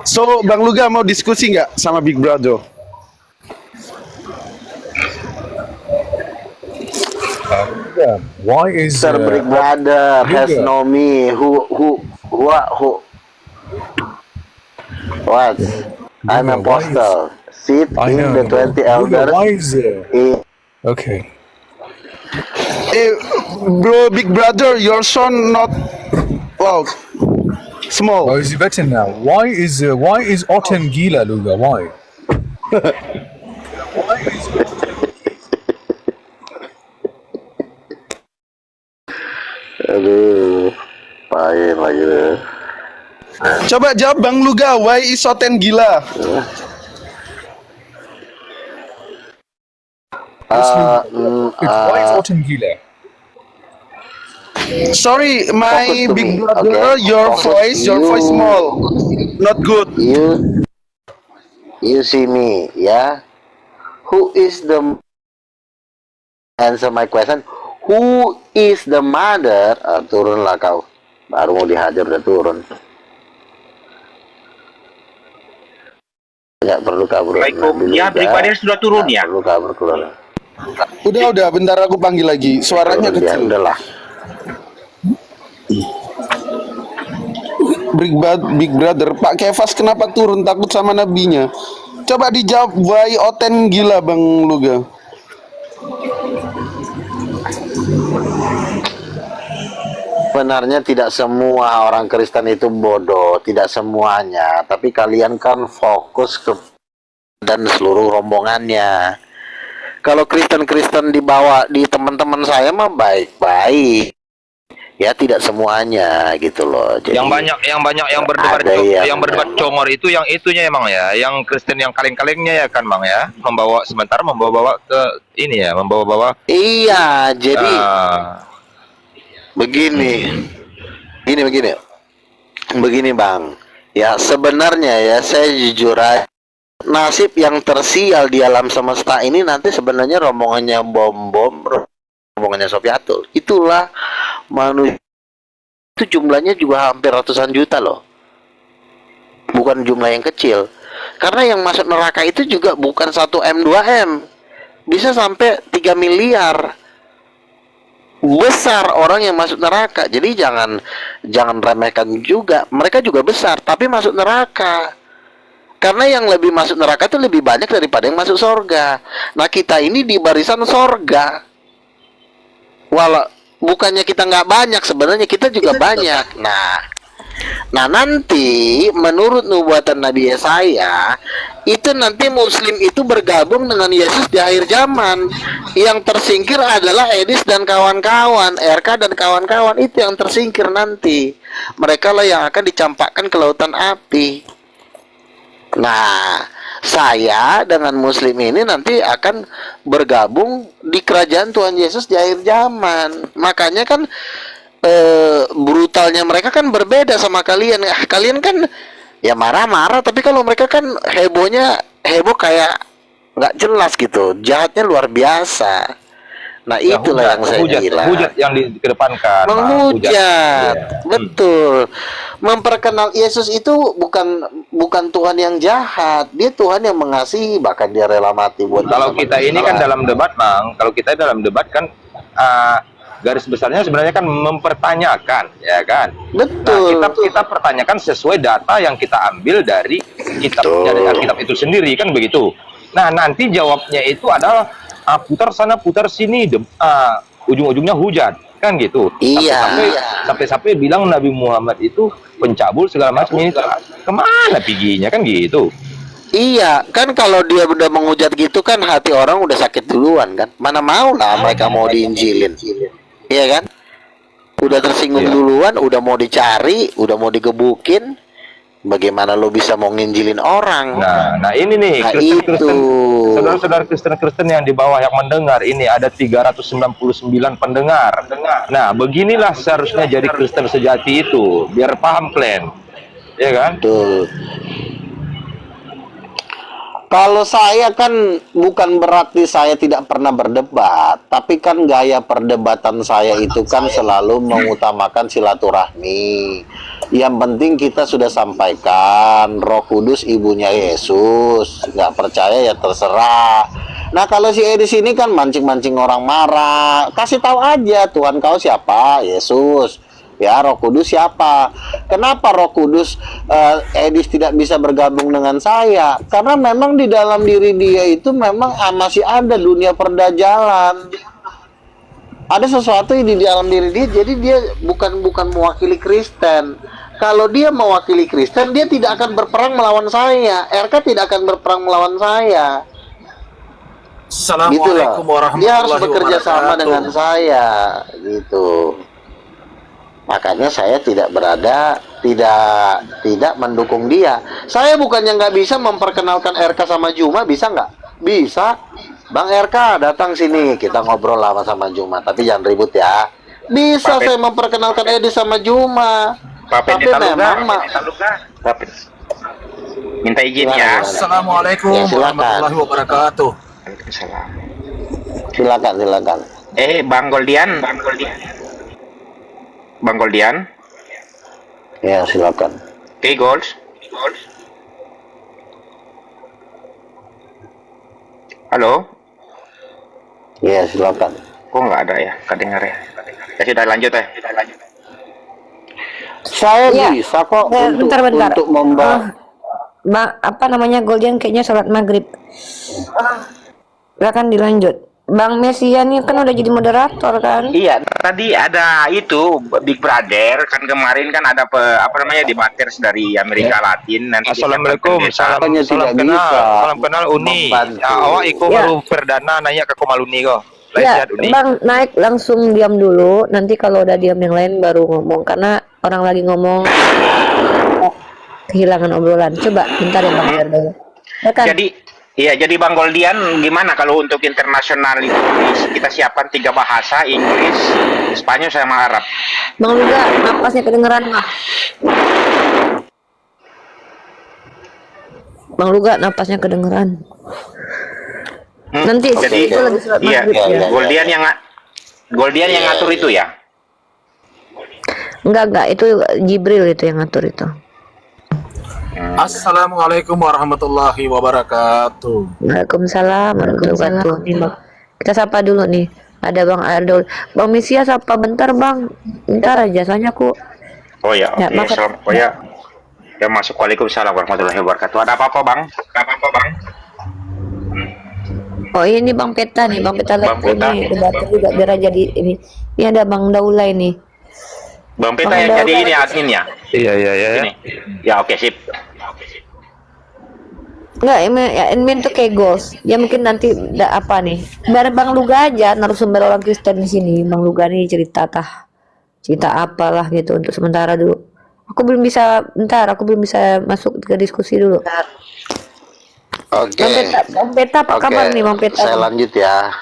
E: So, Bang Luga mau diskusi nggak sama Big Brother?
G: Yeah. Why is
F: Sir Big Brother has
G: Luga.
F: know me. What? I'm
G: Luga, why
F: apostle. Sit
G: I
F: in
G: know.
F: the 20
G: Luga,
F: elders.
G: why is
F: in-
G: okay?
E: Bro, Big Brother, your son not wow small.
G: Oh, is he better now? Why is Otten Gila, Luga? Why?
F: Aduh, pahin lagi deh.
E: Coba jawab Bang Luga, why is Oten gila?
G: Why is Otten Gila?
E: Sorry,
F: Focus
E: my
F: to
E: Big
F: me,
E: Brother,
F: okay?
E: your
F: Focus
E: voice
F: you.
E: small, not good.
F: You see me, yeah? Who is the answer my question? Who is the mother? Turunlah kau. Baru mau dihajar udah turun. Nggak perlu kabur.
A: Assalamualaikum. Ya, Brigadir sudah turun ya?
F: Perlu kabur keluar.
E: Udah, bentar aku panggil lagi. Suaranya kecil.
F: Udahlah.
E: Big Brother, Pak Kefas kenapa turun? Takut sama nabinya. Coba dijawab, why Oten gila Bang Luga?
F: Sebenarnya tidak semua orang Kristen itu bodoh, tidak semuanya. Tapi kalian kan fokus ke dan seluruh rombongannya. Kalau Kristen-Kristen dibawa di teman-teman saya mah baik-baik. Ya tidak semuanya gitu loh. Jadi
A: yang banyak yang berdebat
F: ada
A: yang berdebat congor itu yang itunya emang ya, yang Kristen yang kaleng-kalengnya ya kan Bang ya, membawa ke ini ya, membawa-bawa.
F: iya, jadi
A: Ah,
F: begini. Begini Bang. Ya sebenarnya ya saya jujur aja, nasib yang tersial di alam semesta ini nanti sebenarnya rombongannya rombongannya Sofiatul. Itulah manusia itu jumlahnya juga hampir ratusan juta loh. Bukan jumlah yang kecil. Karena yang masuk neraka itu juga bukan 1M 2M. Bisa sampai 3 miliar. Besar orang yang masuk neraka. Jadi jangan remehkan juga. Mereka juga besar tapi masuk neraka. Karena yang lebih masuk neraka itu lebih banyak daripada yang masuk sorga. Nah kita ini di barisan sorga. Walau bukannya kita nggak banyak, sebenarnya kita juga banyak. Nah nanti menurut nubuatan Nabi Yesaya itu nanti Muslim itu bergabung dengan Yesus di akhir zaman. Yang tersingkir adalah Edis dan kawan-kawan, RK dan kawan-kawan, itu yang tersingkir nanti. Mereka lah yang akan dicampakkan ke lautan api. Nah, saya dengan Muslim ini nanti akan bergabung di kerajaan Tuhan Yesus di akhir zaman. Makanya kan brutalnya mereka kan berbeda sama kalian. Kalian kan ya marah-marah, tapi kalau mereka kan heboh kayak nggak jelas gitu. Jahatnya luar biasa. Nah
A: ya,
F: itulah yang saya bilang.
A: hujat yang dikedepankan.
F: Menghujat, betul. Memperkenal Yesus itu bukan Tuhan yang jahat, dia Tuhan yang mengasihi, bahkan dia rela mati buat
A: Kalau kita ini kan dalam debat Bang, kalau kita dalam debat kan garis besarnya sebenarnya kan mempertanyakan, ya kan?
F: Betul.
A: Nah, kita pertanyakan sesuai data yang kita ambil dari kitab, dari Alkitab itu sendiri kan begitu. Nah nanti jawabnya itu adalah putar sana putar sini, ujung-ujungnya hujat kan gitu.
F: Iya.
A: Sampai bilang Nabi Muhammad itu pencabul segala macam, ini kemana piginya kan gitu.
F: Iya, kan kalau dia udah menghujat gitu kan hati orang udah sakit duluan kan. Mana mau lah mereka mau diinjilin. Iya kan? Udah tersinggung duluan, udah mau dicari, udah mau digebukin. Bagaimana lo bisa mau nginjilin orang?
A: Nah ini nih saudara-saudara Kristen yang di bawah yang mendengar ini ada 399 pendengar. Nah beginilah seharusnya jadi Kristen sejati itu, biar paham kalian, ya kan?
F: Tuh. Kalau saya kan bukan berarti saya tidak pernah berdebat, tapi kan gaya perdebatan saya itu kan selalu mengutamakan silaturahmi. Yang penting kita sudah sampaikan Roh Kudus ibunya Yesus, nggak percaya ya terserah. Nah kalau si Edis ini kan mancing-mancing orang marah, kasih tahu aja Tuhan kau siapa, Yesus. Ya, Roh Kudus siapa? Kenapa Roh Kudus Edis tidak bisa bergabung dengan saya? Karena memang di dalam diri dia itu memang masih ada dunia perdajalan. Ada sesuatu yang di dalam diri dia, jadi dia bukan mewakili Kristen. Kalau dia mewakili Kristen, dia tidak akan berperang melawan saya. RK tidak akan berperang melawan saya.
C: Assalamualaikum warahmatullahi wabarakatuh.
F: Dia harus bekerja sama dengan saya, gitu. Makanya saya tidak mendukung dia. Saya bukannya nggak bisa memperkenalkan RK sama Juma, bisa nggak? Bisa. Bang RK datang sini, kita ngobrol lama sama Juma, tapi jangan ribut ya. Bisa saya memperkenalkan Edi sama Juma. Tapi memang
H: minta izin ya.
C: Assalamualaikum warahmatullahi wabarakatuh.
F: Silakan.
H: Bang Goldian.
F: Ya, silakan.
H: Oke, Golds. Halo.
F: Ya, silakan.
H: Kok nggak ada ya? Kedengar ya. Ya sudah lanjut ya.
F: Saya
B: Ya.
F: bisa kok
B: Bentar.
F: untuk membahas.
B: Apa namanya, Goldian kayaknya sholat maghrib. Silakan dilanjut. Bang Mesia nih kan udah jadi moderator kan?
H: Iya, tadi ada itu Big Brother kan kemarin kan ada debaters dari Amerika Latin. Nanti
A: Assalamualaikum, salam
F: Apanya tidak
A: kenal,
F: bisa
A: salam kenal Uni.
F: membantu.
A: Ya, awak iko
B: Ya.
A: baru perdana nanya ke Komaluni kok.
B: Ya,
A: sehat Uni.
B: Bang naik langsung diam dulu. Nanti kalau udah diam yang lain baru ngomong. Karena orang lagi ngomong kehilangan obrolan. Coba bentar ya Bang biar dulu. Ya kan?
H: Jadi Bang Goldian, gimana kalau untuk internasional itu kita siapkan 3 bahasa, Inggris, Spanyol sama Arab.
B: Bang Luga, napasnya kedengeran nggak? Bang Luga, napasnya kedengeran. Nanti
H: Jadi
B: itu lagi surat
H: iya,
B: maghrib ya.
H: Goldian yang ngatur itu ya.
B: Enggak, itu Jibril itu yang ngatur itu.
G: Assalamualaikum warahmatullahi wabarakatuh.
B: Waalaikumsalam warahmatullahi wabarakatuh. Nih, Bang. Kita sapa dulu nih. Ada Bang Ardol. Bang Misia sapa bentar Bang. Bentar aja soalnya aku.
H: Oh ya,
B: Ya,
H: oke.
B: maaf.
H: Oh ya. Ya masuk. Waalaikumsalam warahmatullahi wabarakatuh. Ada apa-apa Bang?
B: Oh ini Bang Peta nih, Bang Peta
H: Bang Peta.
B: ini debater juga biar jadi ini. Ini ada Bang Daulay nih.
H: Bang Peta
B: Bang
H: yang jadi
B: Daulay.
H: ini adminnya.
A: Iya.
H: Ini. Ya oke sip.
B: Enggak, admin tuh kayak goals. Ya mungkin nanti apa nih? Biar Bang Luga aja narasumber orang Kristen di sini. Bang Luga nih cerita apalah gitu untuk sementara dulu. Aku belum bisa masuk ke diskusi dulu.
F: Oke.
B: Bang Peta apa kabar nih Bang Peta?
F: Saya lanjut ya.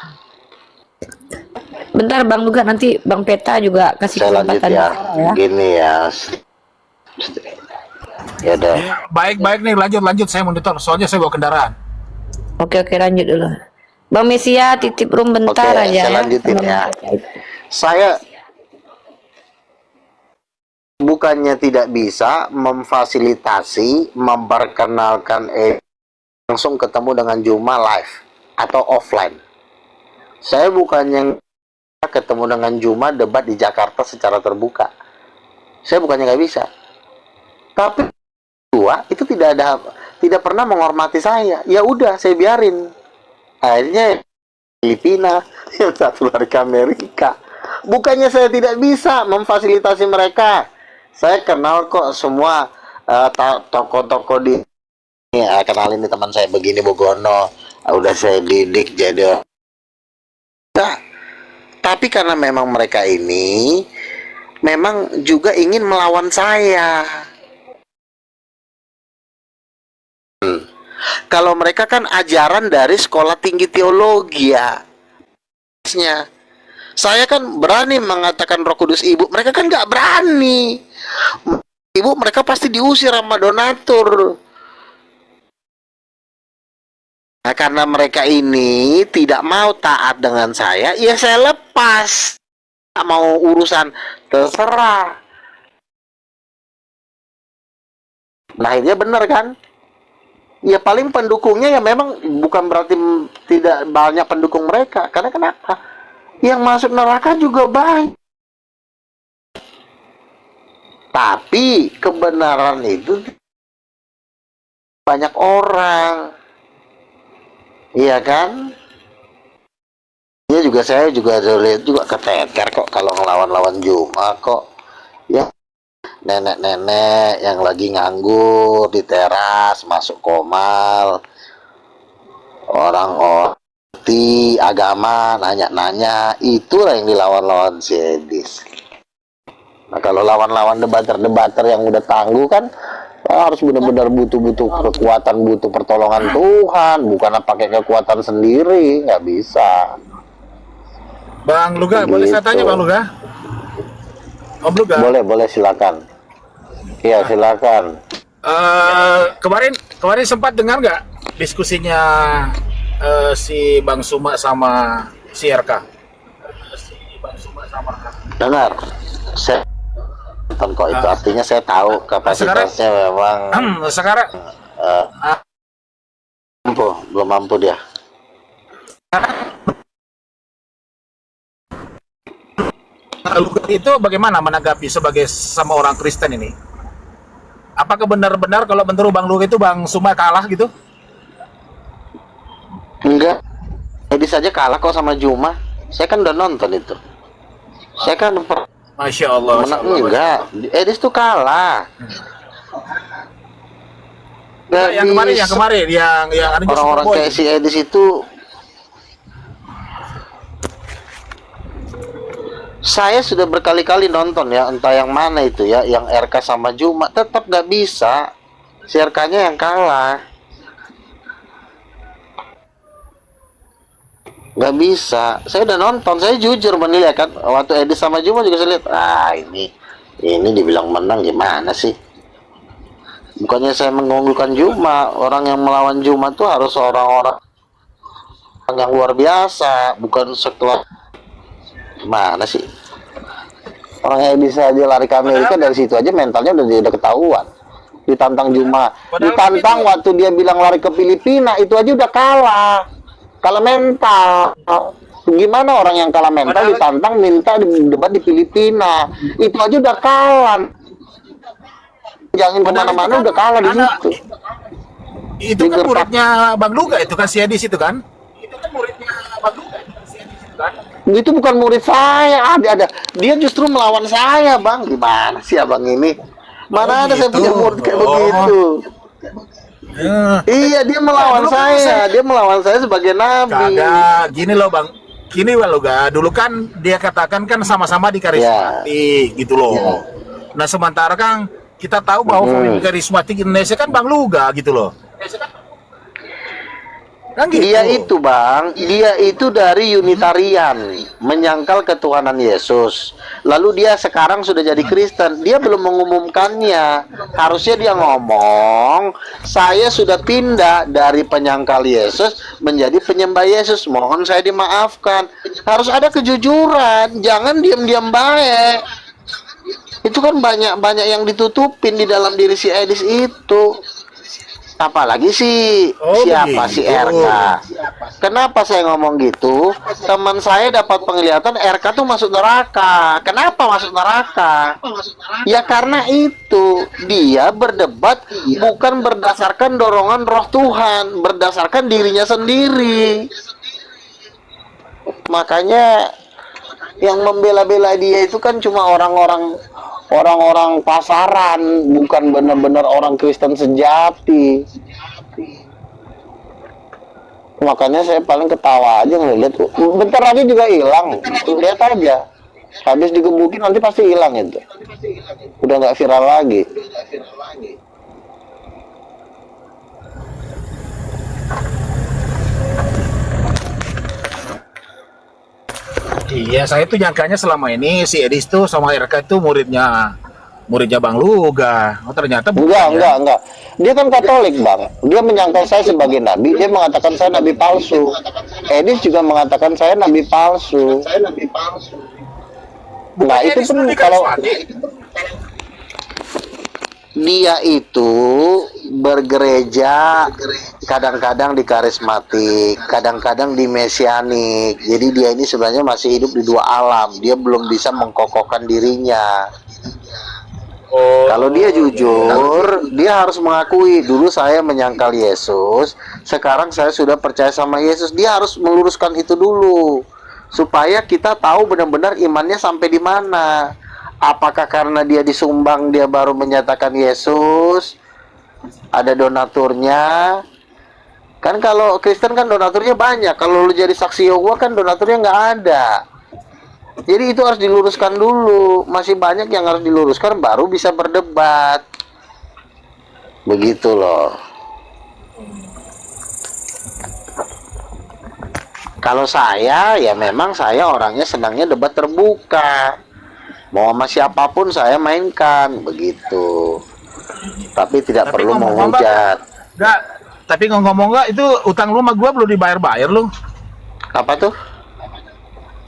B: Bentar Bang Luga, nanti Bang Peta juga kasih
F: Saya lanjut
B: kesempatan
F: ya.
B: bicara ya.
F: Gini ya. Ya udah.
G: Baik nih, lanjut saya monitor. Soalnya saya bawa kendaraan.
B: Oke lanjut dulu. Bang Mesia titip room bentar
F: Oke,
B: aja
F: saya
B: ya.
F: lanjutin ya. Saya bukannya tidak bisa memfasilitasi, memperkenalkan langsung ketemu dengan Juma live atau offline. Saya bukannya ketemu dengan Juma debat di Jakarta secara terbuka. Saya bukannya nggak bisa. Tapi dua itu tidak pernah menghormati saya. Ya udah, saya biarin. Akhirnya Filipina, yang satu lari ke Amerika. Bukannya saya tidak bisa memfasilitasi mereka. Saya kenal kok semua toko-toko di kenalin nih teman saya begini Bogono. Udah saya didik jadi. Nah, tapi karena memang mereka ini memang juga ingin melawan saya. Kalau mereka kan ajaran dari sekolah tinggi teologi ya. Saya kan berani mengatakan Roh Kudus Ibu, mereka kan nggak berani. Ibu mereka pasti diusir sama donatur. Nah, karena mereka ini tidak mau taat dengan saya, ya saya lepas. Nggak mau urusan, terserah. Nah, akhirnya benar kan? Ya paling pendukungnya ya memang bukan berarti tidak banyak pendukung mereka. Karena kenapa? Yang masuk neraka juga banyak. Tapi kebenaran itu banyak orang. Iya kan? Ya juga saya juga lihat juga keteter kok kalau ngelawan-lawan Juma kok. Ya nenek-nenek yang lagi nganggur di teras masuk Komal, orang agama nanya-nanya, itulah yang dilawan-lawan si Edis. Nah kalau lawan-lawan debater yang udah tangguh kan harus benar-benar butuh kekuatan, butuh pertolongan Tuhan, bukan pakai kekuatan sendiri, nggak bisa.
G: Bang Luga, boleh saya tanya Bang Luga? Om Luga.
F: Boleh silakan. Iya silakan.
G: Kemarin sempat dengar nggak diskusinya si Bang Suma sama si RK?
F: Dengar. Saya nonton kok itu, artinya saya tahu kapasitasnya memang.
G: Sekarang
F: belum mampu dia.
G: Luga itu bagaimana menanggapi sebagai sama orang Kristen ini? Apakah benar-benar kalau menurut Bang Luga itu Bang Suma kalah gitu?
F: Enggak. Edis saja kalah kok sama Juma. Saya kan udah nonton itu. Saya kan
G: Masya Allah.
F: menang enggak. Edis tuh kalah.
G: Yang kemarin yang
F: orang-orang kayak si Edis itu Saya sudah berkali-kali nonton ya, entah yang mana itu ya, yang RK sama Juma, tetap nggak bisa. Si RK-nya yang kalah. Nggak bisa. Saya udah nonton, saya jujur menilai kan. Waktu Edi sama Juma juga saya lihat, ini dibilang menang gimana sih? Bukannya saya mengunggulkan Juma, orang yang melawan Juma tuh harus orang-orang yang luar biasa, bukan sekelas. Mana sih? Orang yang bisa aja lari ke Amerika, dari situ aja mentalnya udah ketahuan. Ditantang Juma, ditantang waktu dia bilang lari ke Filipina, itu aja udah kalah mental. Gimana orang yang kalah mental ditantang minta debat di Filipina, itu aja udah kalah. Jangan kemana-mana udah kalah di situ.
G: Itu kan muridnya Bang Luga itu kan, si Edis itu kan? Itu kan muridnya Bang Luga itu kan?
F: Itu bukan murid saya, ada. Dia justru melawan saya, Bang. Gimana sih abang ini? Mana ada saya punya murid kayak begitu? Iya, dia melawan saya. Dia melawan saya sebagai nabi.
G: Kagak, gini loh Bang. Gini Bang Luga, dulu kan dia katakan kan sama-sama di karismatik gitu loh. Nah sementara kan kita tahu bahwa pemimpin karismatik Indonesia kan Bang Luga gitu loh. Kan gitu.
F: Dia itu Bang, dia itu dari Unitarian, menyangkal ketuhanan Yesus. Lalu dia sekarang sudah jadi Kristen, dia belum mengumumkannya. Harusnya dia ngomong, saya sudah pindah dari penyangkal Yesus menjadi penyembah Yesus. Mohon saya dimaafkan. Harus ada kejujuran, jangan diam-diam baik. Itu kan banyak yang ditutupin di dalam diri si Edis itu. Apalagi siapa si RK. Kenapa saya ngomong gitu? Teman saya dapat penglihatan RK tuh masuk neraka. Kenapa masuk neraka? Ya karena itu dia berdebat bukan berdasarkan dorongan roh Tuhan, berdasarkan dirinya sendiri. Makanya yang membela-bela dia itu kan cuma orang-orang pasaran, bukan benar-benar orang Kristen sejati. Makanya saya paling ketawa aja ngeliat, bentar lagi juga hilang. Lihat aja, habis digebukin nanti pasti hilang itu. Udah nggak viral lagi.
G: Iya, saya tuh nyangkanya selama ini si Edis tuh sama RK itu muridnya Bang Luga. Oh, ternyata bukan.
F: Enggak. Dia kan Katolik, Bang. Dia menyangkal saya sebagai nabi, dia mengatakan saya nabi palsu. Edis juga mengatakan saya nabi palsu. Nah, itu pun kalau dia itu bergereja kadang-kadang di karismatik, kadang-kadang di mesianik. Jadi dia ini sebenarnya masih hidup di dua alam. Dia belum bisa mengkokohkan dirinya. Kalau dia jujur, dia harus mengakui, dulu saya menyangkal Yesus, sekarang saya sudah percaya sama Yesus. Dia harus meluruskan itu dulu, supaya kita tahu benar-benar imannya sampai di mana. Apakah karena dia disumbang dia baru menyatakan Yesus? Ada donaturnya. Kan kalau Kristen kan donaturnya banyak. Kalau lu jadi saksi Yehova kan donaturnya nggak ada. Jadi itu harus diluruskan dulu. Masih banyak yang harus diluruskan baru bisa berdebat. Begitu loh. Kalau saya, ya memang saya orangnya senangnya debat terbuka. Mau sama siapapun saya mainkan, begitu. Tapi tidak perlu menghujat.
G: Enggak, tapi ngomong enggak, itu utang lu sama gua belum dibayar-bayar lu.
F: Apa tuh?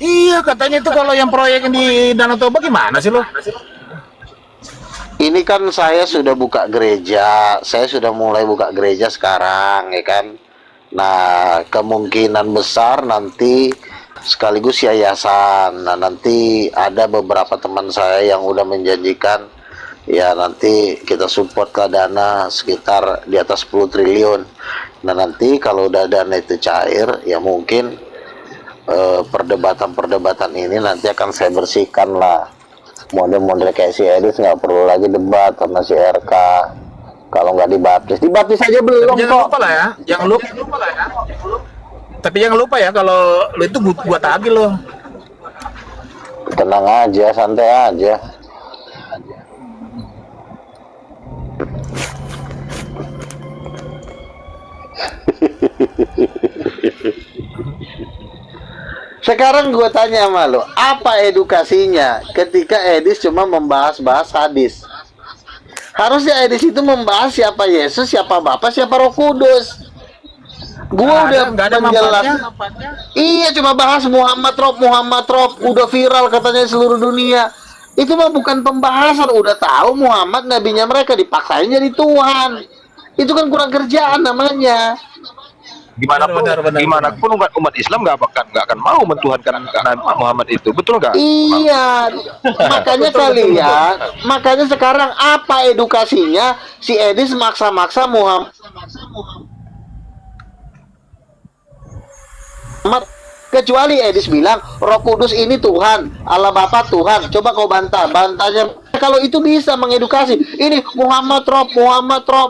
G: Iya, katanya itu kalau yang proyek di Danau Toba gimana sih lu?
F: Ini kan saya sudah buka gereja, saya sudah mulai buka gereja sekarang, ya kan. Nah, kemungkinan besar nanti sekaligus yayasan. Nah, nanti ada beberapa teman saya yang udah menjanjikan, ya nanti kita support ke dana sekitar di atas 10 triliun. Nah, nanti kalau udah dana itu cair, ya mungkin perdebatan-perdebatan ini nanti akan saya bersihkan lah. Model-model kayak si Edis nggak perlu lagi debat sama si RK. Kalau nggak dibaptis aja belum kok.
G: Jangan lupa lah ya, Tapi jangan lupa ya kalau lu itu gua tagih lo.
F: Tenang aja, santai aja. Sekarang gue tanya sama lo, apa edukasinya ketika Edis cuma membahas-bahas hadis? Harusnya Edis itu membahas siapa Yesus, siapa Bapa, siapa Roh Kudus. Gua udah
G: nggak ada
F: menjelaskan. Iya, cuma bahas Muhammad Rob, udah viral katanya seluruh dunia. Itu mah bukan pembahasan, udah tahu Muhammad nabinya mereka dipaksain jadi Tuhan. Itu kan kurang kerjaan namanya.
A: Gimana pun umat Islam nggak akan mau mentuhankan Nabi Muhammad itu, betul nggak?
F: Iya, makanya kalian, makanya sekarang apa edukasinya si Edis maksa-maksa Muhammad? Kecuali Edis bilang Roh Kudus ini Tuhan, Allah Bapa Tuhan. Coba kau bantahnya. Kalau itu bisa mengedukasi. Ini Muhammad Rob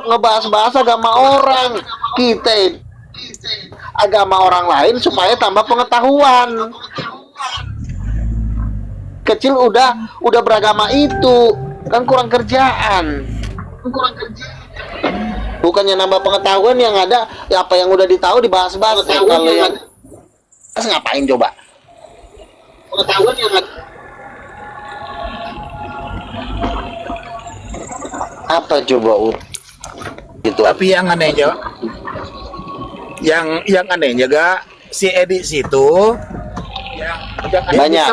F: ngebahas-bahas agama orang. Kita agama orang lain supaya tambah pengetahuan. Kecil udah beragama itu, kan kurang kerjaan. Bukannya nambah pengetahuan, yang ada ya apa yang udah ditahu dibahas-bahas. Kalau yang ngapain coba? Pengetahuan yang apa coba itu?
G: Tapi yang anehnya, yang anehnya gak si Edis itu
F: banyak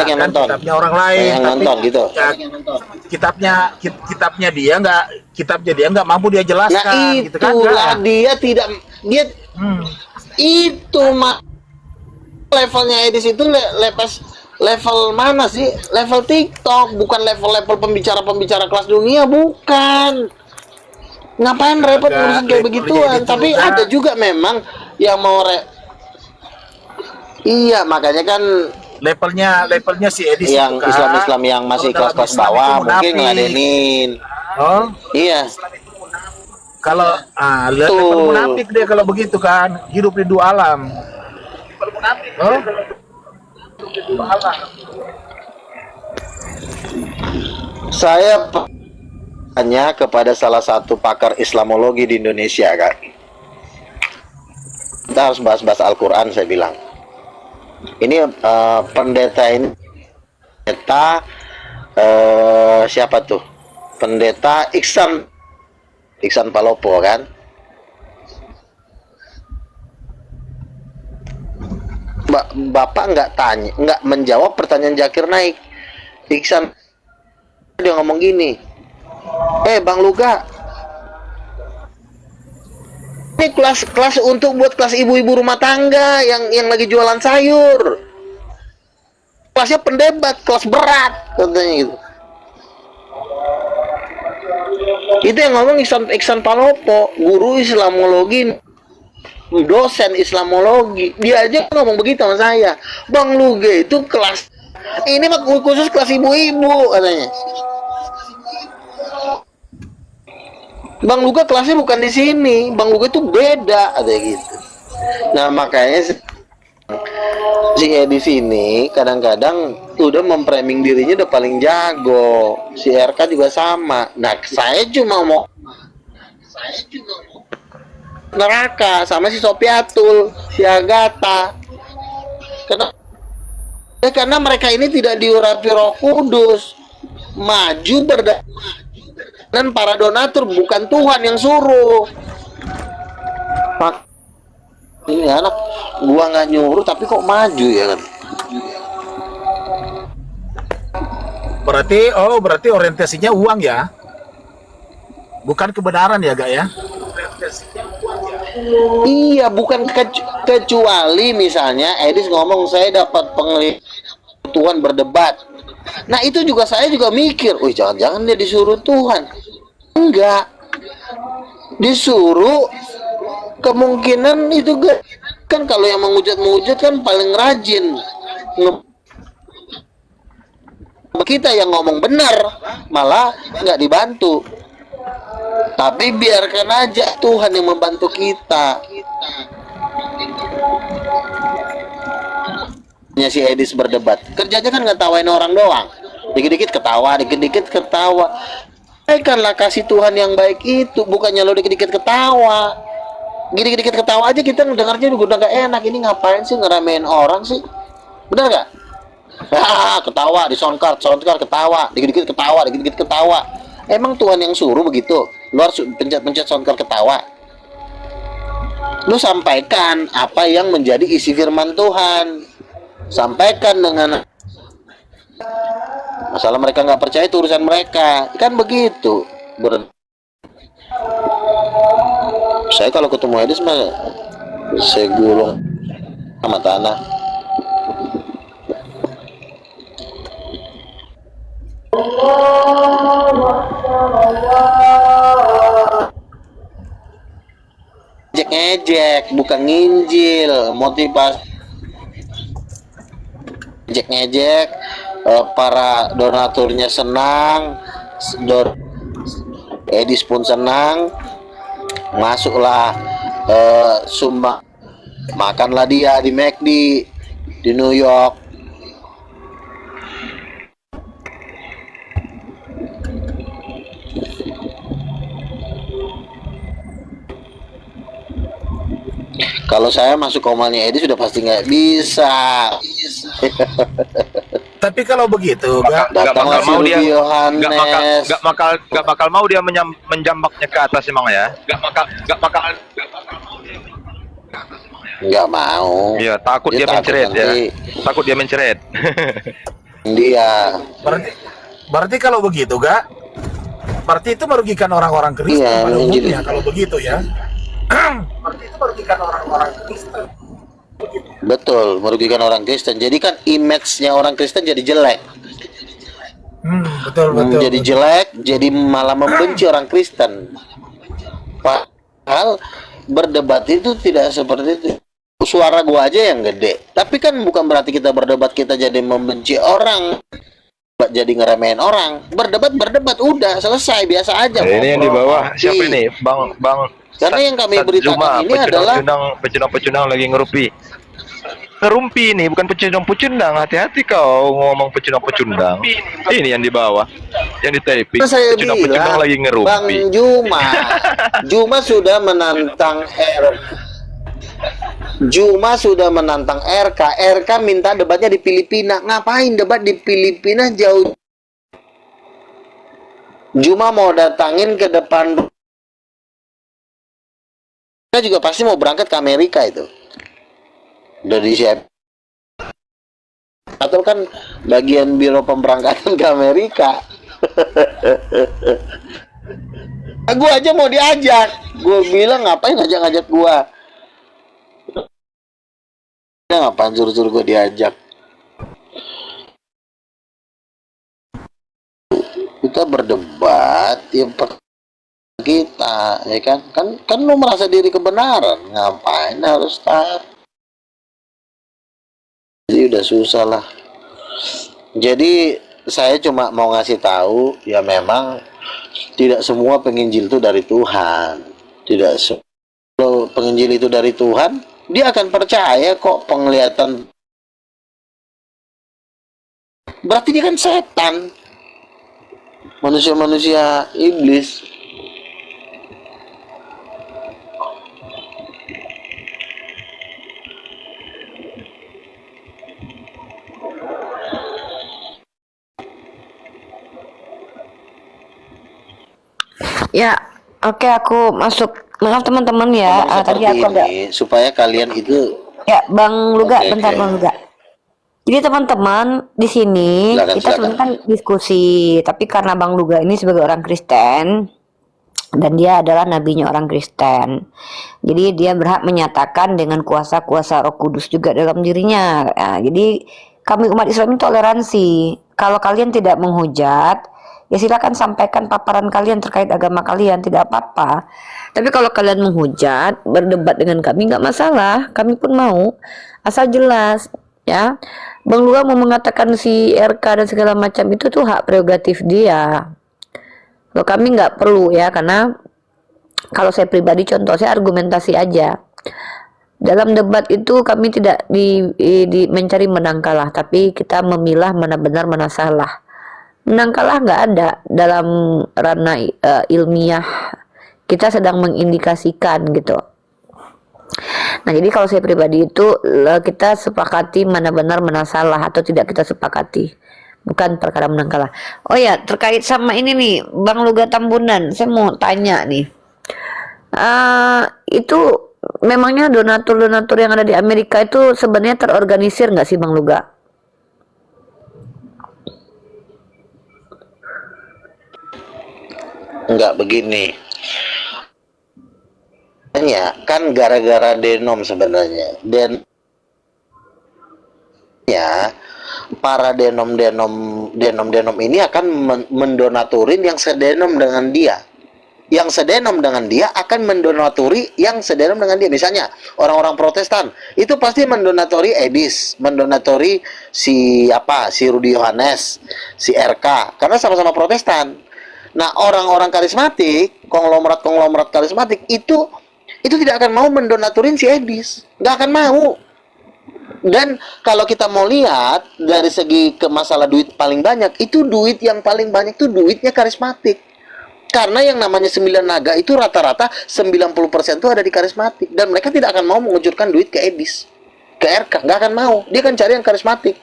F: yang nonton,
G: kitabnya orang lain,
F: yang nonton gitu.
G: Ya, kitabnya dia nggak mampu dia jelaskan.
F: Nah
G: gitu kan,
F: itulah dia itu mah levelnya Edis itu level mana sih? Level TikTok, bukan level pembicara kelas dunia, bukan. Ngapain repot ngurusin kayak begituan? Tapi juga ada juga memang yang mau iya, makanya kan
G: levelnya si Edis
F: yang
G: itu kan,
F: Islam yang masih kelas-kelas bawah mungkin ngeladenin.
G: Oh
F: Iya.
G: Kalau level munafik dia kalau begitu kan, hidup di dua alam. Oh?
F: Saya tanya kepada salah satu pakar Islamologi di Indonesia, Kak. Kita harus bahas-bahas Al-Quran, saya bilang. Ini pendeta ini, siapa tuh? Pendeta Iksan Palopo kan? Bapak nggak menjawab pertanyaan Zakir Naik. Iksan dia ngomong gini, Bang Luga, ini kelas untuk buat kelas ibu-ibu rumah tangga yang lagi jualan sayur. Kelasnya pendebat, kelas berat katanya gitu. Itu yang ngomong Iksan Palopo, guru Islamologi, dosen Islamologi. Dia aja ngomong begitu sama saya. Bang Luga itu kelas ini mah khusus kelas ibu-ibu katanya. Bang Luga kelasnya bukan di sini. Bang Luga itu beda, ada gitu. Nah makanya si Edis ini kadang-kadang udah memframing dirinya udah paling jago. Si RK juga sama. Nah saya cuma mau neraka sama si Sopiatul, si Agatha. Karena mereka ini tidak diurapi Roh Kudus, maju dan para donatur, bukan Tuhan yang suruh. Ini anak gua nggak nyuruh tapi kok maju ya kan?
G: Berarti orientasinya uang ya, bukan kebenaran ya, Gak ya?
F: Iya, bukan kecuali misalnya Edis ngomong saya dapat Tuhan berdebat. Nah itu juga saya juga mikir, jangan-jangan dia disuruh Tuhan. Enggak, disuruh kemungkinan itu kan kalau yang mengujat kan paling rajin. Kita yang ngomong benar malah nggak dibantu. Tapi biarkan aja Tuhan yang membantu kita. si Edis berdebat. Kerjanya kan ngetawain orang doang. Dikit-dikit ketawa, dikit-dikit ketawa. Sampaikanlah kasih Tuhan yang baik itu, bukannya lo dikit-dikit ketawa. Dikit-dikit ketawa aja kita dengarnya udah gak enak. Ini ngapain sih ngeramein orang sih? Bener gak? Ketawa di soundcard ketawa, dikit-dikit ketawa, dikit-dikit ketawa. Emang Tuhan yang suruh begitu? Lo harus pencet-pencet soundcard ketawa. Lu sampaikan apa yang menjadi isi firman Tuhan. Sampaikan dengan masalah mereka nggak percaya itu urusan mereka, kan begitu. Saya kalau ketemu Edis mah saya gulung sama tanah. Ngejek bukan nginjil, motivasi ngejek para donaturnya senang, Edis pun senang, masuklah sumbang, makanlah dia di McD di New York. Kalau saya masuk komalnya Edis sudah pasti nggak bisa.
G: Tapi kalau begitu,
A: Nggak bakal mau dia,
F: Yohanes.
A: nggak bakal mau dia menjambaknya ke atas emang ya.
F: Nggak mau.
A: Iya, takut dia menceret ya.
F: nanti
A: Takut dia menceret.
F: Dia.
G: berarti kalau begitu, berarti itu merugikan orang-orang Kristen
F: Iya,
G: pada
F: menjadi-
G: umumnya kalau begitu ya. Berarti itu merugikan orang-orang Kristen.
F: Betul, merugikan orang Kristen. Jadi kan image-nya orang Kristen jadi jelek.
G: Betul.
F: Jadi jelek, jadi malah membenci orang Kristen. Padahal berdebat itu tidak seperti itu. Suara gua aja yang gede. Tapi kan bukan berarti kita berdebat kita jadi membenci orang. Jadi ngeremehin orang. Berdebat udah selesai, biasa aja.
A: Ini yang di bawah siapa
F: Iya.
A: ini? Bang
F: Karena yang kami
A: Sat
F: beritakan
A: Juma,
F: ini adalah
A: pecundang lagi ngerumpi. Ngerumpi ini bukan pecundang. Hati-hati kau ngomong pecundang. Ini yang di bawah, yang di typing.
F: saya
A: Pecundang
F: bilang,
A: lagi
F: Bang
A: ngerumpi.
F: Juma sudah menantang Juma sudah menantang RK minta debatnya di Filipina. Ngapain debat di Filipina jauh? Juma mau datangin ke depan. Kita juga pasti mau berangkat ke Amerika itu. Udah disiap. Atau kan bagian biro pemberangkatan ke Amerika. Gue aja mau diajak. Gue bilang ngapain ngajak-ngajak gue. Ngapain suruh-suruh gue diajak. Kita berdebat ya kita ya kan lu merasa diri kebenaran, ngapain harus taat. Jadi udah susah lah. Jadi saya cuma mau ngasih tahu ya memang tidak semua penginjil itu dari Tuhan. Kalau penginjil itu dari Tuhan, dia akan percaya kok penglihatan. Berarti dia kan setan. Manusia-manusia iblis.
B: Ya, oke aku masuk. Maaf teman-teman ya.
F: Ngomong
B: Tadi
F: seperti
B: aku ada.
F: ini, supaya kalian itu
B: Ya, Bang Luga,
F: Oke,
B: bentar
F: oke.
B: Bang Luga. Jadi teman-teman di sini
F: Silakan,
B: kita
F: silakan.
B: sebenarnya kan diskusi, tapi karena Bang Luga ini sebagai orang Kristen dan dia adalah nabinya orang Kristen, jadi dia berhak menyatakan dengan kuasa-kuasa Roh Kudus juga dalam dirinya. Nah, jadi kami umat Islam ini toleransi. Kalau kalian tidak menghujat, ya silakan sampaikan paparan kalian terkait agama kalian, tidak apa-apa. Tapi kalau kalian menghujat, berdebat dengan kami nggak masalah, kami pun mau, asal jelas ya. Bang Luga mau mengatakan si RK dan segala macam itu tuh hak prerogatif dia. Kalau kami nggak perlu ya, karena kalau saya pribadi contoh saya argumentasi aja. Dalam debat itu kami tidak mencari menang kalah, tapi kita memilah mana benar mana salah. Menang kalah nggak ada dalam ranah ilmiah. Kita sedang mengindikasikan gitu. Nah, jadi kalau saya pribadi itu kita sepakati mana benar mana salah atau tidak kita sepakati. Bukan perkara menang kalah. Oh ya, terkait sama ini nih, Bang Luga Tambunan, saya mau tanya nih. Itu memangnya donatur-donatur yang ada di Amerika itu sebenarnya terorganisir nggak sih Bang Luga?
F: Enggak, begini. Ya, kan gara-gara denom sebenarnya. Dan ya, para denom ini akan mendonaturin yang sedenom dengan dia. Yang sedenom dengan dia akan mendonaturi yang sedenom dengan dia. Misalnya orang-orang Protestan itu pasti mendonatori Edis, mendonatori si Rudy Yohanes, si RK, karena sama-sama Protestan. Nah, orang-orang karismatik, konglomerat karismatik itu tidak akan mau mendonaturin si Edis, nggak akan mau. Dan kalau kita mau lihat dari segi ke masalah duit paling banyak, itu duit yang paling banyak itu duitnya karismatik. Karena yang namanya 9 naga itu rata-rata 90% itu ada di karismatik. Dan mereka tidak akan mau mengucurkan duit ke Edis, ke RK, nggak akan mau. Dia akan cari yang karismatik.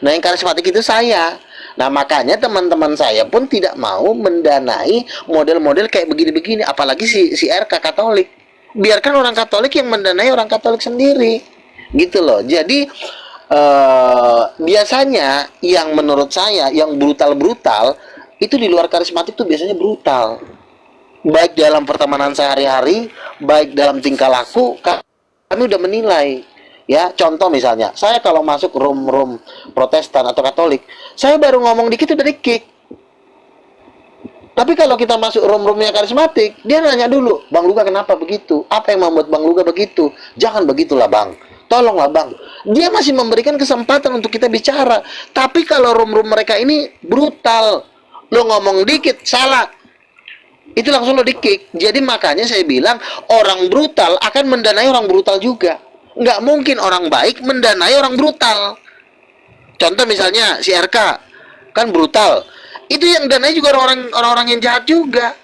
F: Nah, yang karismatik itu saya. Nah, makanya teman-teman saya pun tidak mau mendanai model-model kayak begini-begini. Apalagi si RK Katolik. Biarkan orang Katolik yang mendanai orang Katolik sendiri. Gitu loh. Jadi biasanya yang menurut saya yang brutal-brutal itu di luar karismatik tuh biasanya brutal. Baik dalam pertemanan sehari-hari, baik dalam tingkah laku, kami udah menilai. Ya, contoh misalnya, saya kalau masuk room Protestan atau Katolik, saya baru ngomong dikit udah di-kick. Tapi kalau kita masuk room-roomnya karismatik, dia nanya dulu, Bang Luga kenapa begitu? Apa yang membuat Bang Luga begitu? Jangan begitulah Bang. Tolonglah Bang. Dia masih memberikan kesempatan untuk kita bicara. Tapi kalau room-room mereka ini brutal. Lo ngomong dikit, salah. Itu langsung lo di-kick. Jadi makanya saya bilang, orang brutal akan mendanai orang brutal juga. Nggak mungkin orang baik mendanai orang brutal. Contoh misalnya si RK kan brutal. Itu yang danai juga orang-orang yang jahat juga.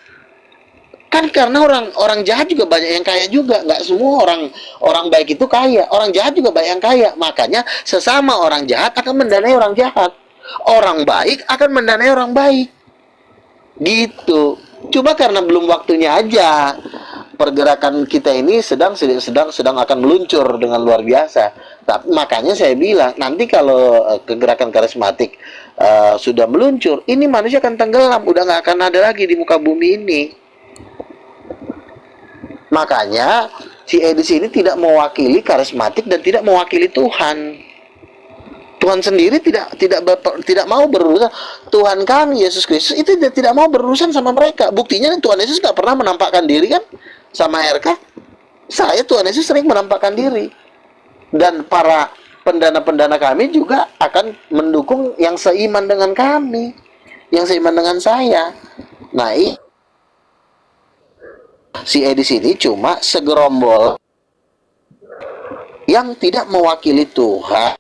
F: Kan karena orang jahat juga banyak yang kaya juga. Nggak semua orang baik itu kaya. Orang jahat juga banyak yang kaya. Makanya sesama orang jahat akan mendanai orang jahat. Orang baik akan mendanai orang baik. Gitu. Cuma karena belum waktunya aja. Pergerakan kita ini sedang akan meluncur dengan luar biasa. Tapi makanya saya bilang nanti kalau kegerakan karismatik sudah meluncur, ini manusia akan tenggelam, udah nggak akan ada lagi di muka bumi ini. Makanya si Edis ini tidak mewakili karismatik dan tidak mewakili Tuhan. Tuhan sendiri tidak mau berurusan. Tuhan kami Yesus Kristus itu tidak mau berurusan sama mereka. Buktinya Tuhan Yesus nggak pernah menampakkan diri kan sama RK. Tuhan Yesus sering menampakkan diri. Dan para pendana-pendana kami juga akan mendukung yang seiman dengan kami, yang seiman dengan saya. Nah, si Edis ini cuma segerombol yang tidak mewakili Tuhan.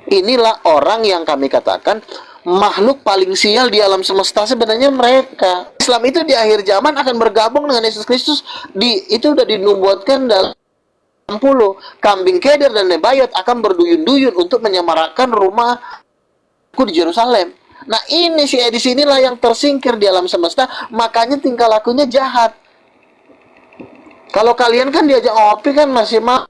F: Inilah orang yang kami katakan makhluk paling sial di alam semesta sebenarnya mereka. Islam itu di akhir zaman akan bergabung dengan Yesus Kristus. Itu udah dinubuatkan dalam 60. Kambing Keder dan Nebayot akan berduyun-duyun untuk menyemarakan rumahku di Yerusalem. Nah, ini si Edis inilah yang tersingkir di alam semesta, makanya tingkah lakunya jahat. Kalau kalian kan diajak ngopi kan masih mau.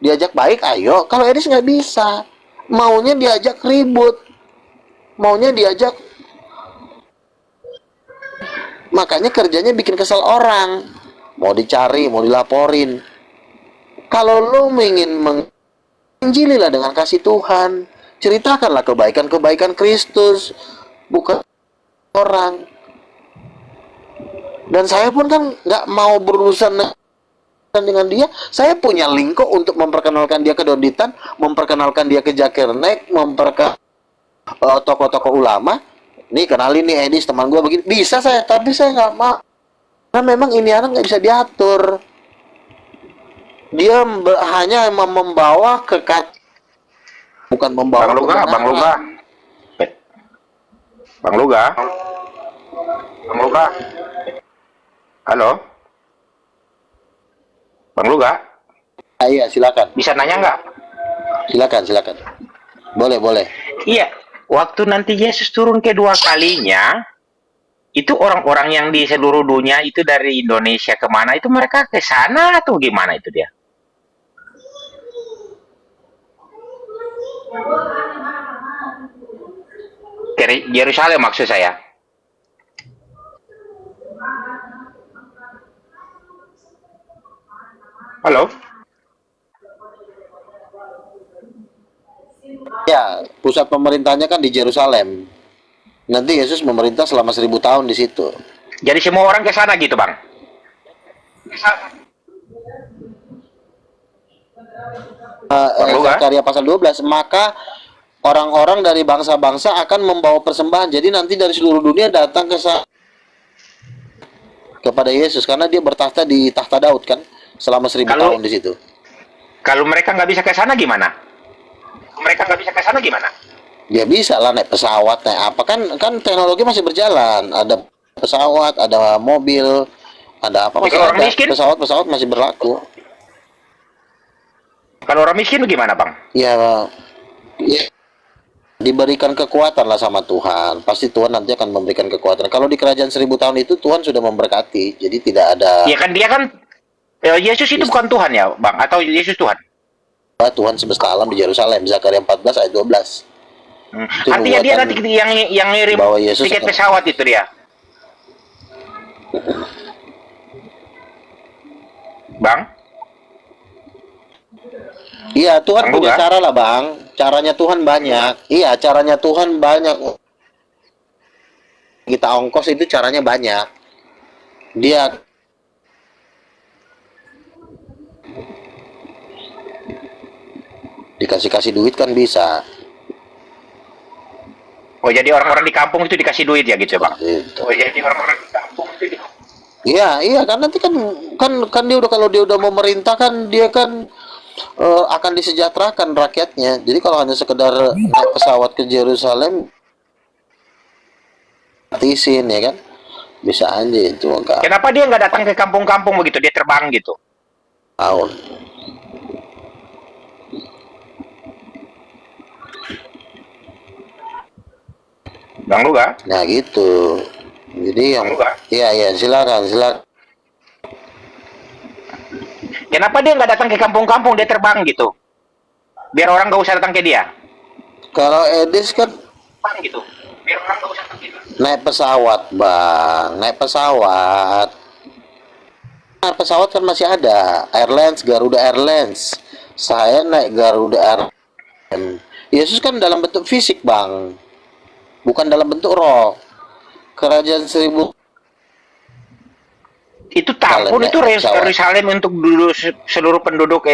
F: Diajak baik, ayo. Kalau Edis nggak bisa. Maunya diajak ribut. Maunya diajak. Makanya kerjanya bikin kesel orang. Mau dicari, mau dilaporin. Kalau lo ingin menginjililah dengan kasih Tuhan. Ceritakanlah kebaikan-kebaikan Kristus. Bukan orang. Dan saya pun kan nggak mau berurusan dengan dia. Saya punya link kok untuk memperkenalkan dia ke Doditan, memperkenalkan dia ke Jakirnek, tokoh-tokoh ulama. Nih kenalin nih Edis teman gue begini. Bisa saya, tapi saya nggak mau. Karena memang ini anak nggak bisa diatur. Dia hanya membawa bukan membawa
H: Bang Luga,
F: kebenaran.
H: Bang Luga. Bang Luga. Bang Luga. Halo? Bang Luga,
F: Ah, iya, silakan.
H: bisa nanya nggak?
F: Silakan. Boleh.
H: Iya, waktu nanti Yesus turun kedua kalinya, itu orang-orang yang di seluruh dunia itu dari Indonesia kemana, itu mereka ke sana atau gimana itu dia? Ke Yerusalem maksud saya. Halo?
F: Ya, pusat pemerintahnya kan di Yerusalem. Nanti Yesus memerintah selama 1000 tahun di situ.
H: Jadi semua orang ke sana gitu, Bang? Bang Luga?
F: Zakaria pasal 12, maka orang-orang dari bangsa-bangsa akan membawa persembahan. Jadi nanti dari seluruh dunia datang kepada Yesus karena dia bertahta di tahta Daud kan selama 1000
H: Kalau-
F: tahun di situ.
H: Kalau mereka nggak bisa ke sana gimana? Mereka nggak bisa ke sana gimana?
F: Ya bisa lah naik pesawat, naik apa kan teknologi masih berjalan. Ada pesawat, ada mobil, ada apa
H: Tapi
F: masih
H: kalau orang
F: ada.
H: miskin?
F: Pesawat masih berlaku.
H: Kalau orang miskin gimana, Bang?
F: Ya, diberikan kekuatan lah sama Tuhan. Pasti Tuhan nanti akan memberikan kekuatan. Kalau di kerajaan 1000 tahun itu Tuhan sudah memberkati. Jadi tidak ada
H: Ya kan dia kan Yesus itu bukan Tuhan ya, Bang? Atau Yesus Tuhan?
F: Tuhan semesta alam di Yerusalem. Zakaria 14 ayat 12. Itu
H: Artinya dia
F: nubuatan
H: nanti yang ngirim
F: bahwa Yesus
H: tiket
F: akan-
H: pesawat itu dia. Bang?
F: Iya, Tuhan
H: Bang
F: punya
H: Luga?
F: cara lah, Bang. Caranya Tuhan banyak. Iya, caranya Tuhan banyak. Kita ongkos itu caranya banyak. Dia dikasih duit kan bisa.
H: Oh, jadi orang-orang di kampung itu dikasih duit ya gitu, Bang?
F: Gitu.
H: Oh, jadi orang-orang di kampung itu
F: Iya, kan nanti kan dia udah kalau dia udah memerintah kan dia kan akan disejahterakan rakyatnya. Jadi kalau hanya sekedar naik pesawat ke Yerusalem, gratisin ya kan, bisa aja itu enggak
H: Kenapa dia nggak datang ke kampung-kampung begitu? Dia terbang gitu.
F: tahun.
H: Bang Luga?
F: Nah gitu. Jadi yang
H: Enggak.
F: iya silakan.
H: Kenapa dia nggak datang ke kampung-kampung? Dia terbang gitu. Biar orang nggak usah datang ke dia.
F: Kalau Edis kan
H: Terbang gitu. Biar orang nggak usah datang ke dia.
F: naik pesawat, Bang. Naik pesawat. Nah, pesawat kan masih ada. Airlines, Garuda Airlines. Saya naik Garuda Airlines. Yesus kan dalam bentuk fisik, Bang. Bukan dalam bentuk roh. Kerajaan 1000
H: Itu tahun itu
F: pesawat.
H: Yerusalem untuk seluruh penduduk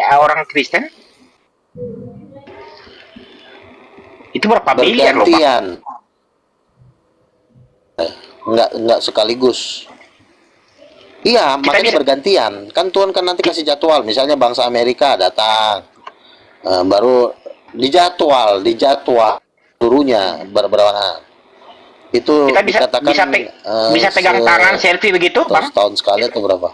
H: orang Kristen? Itu berapa miliar loh, Pak?
F: bergantian. Enggak sekaligus. Iya,
H: Kita
F: makanya
H: bisa-
F: bergantian. Kan Tuhan kan nanti kasih jadwal. Misalnya bangsa Amerika datang, baru dijadwal seluruhnya berbarengan. Itu
H: Kita bisa
F: dikatakan
H: bisa pegang tangan selfie begitu, Bang?
F: setahun sekali atau berapa?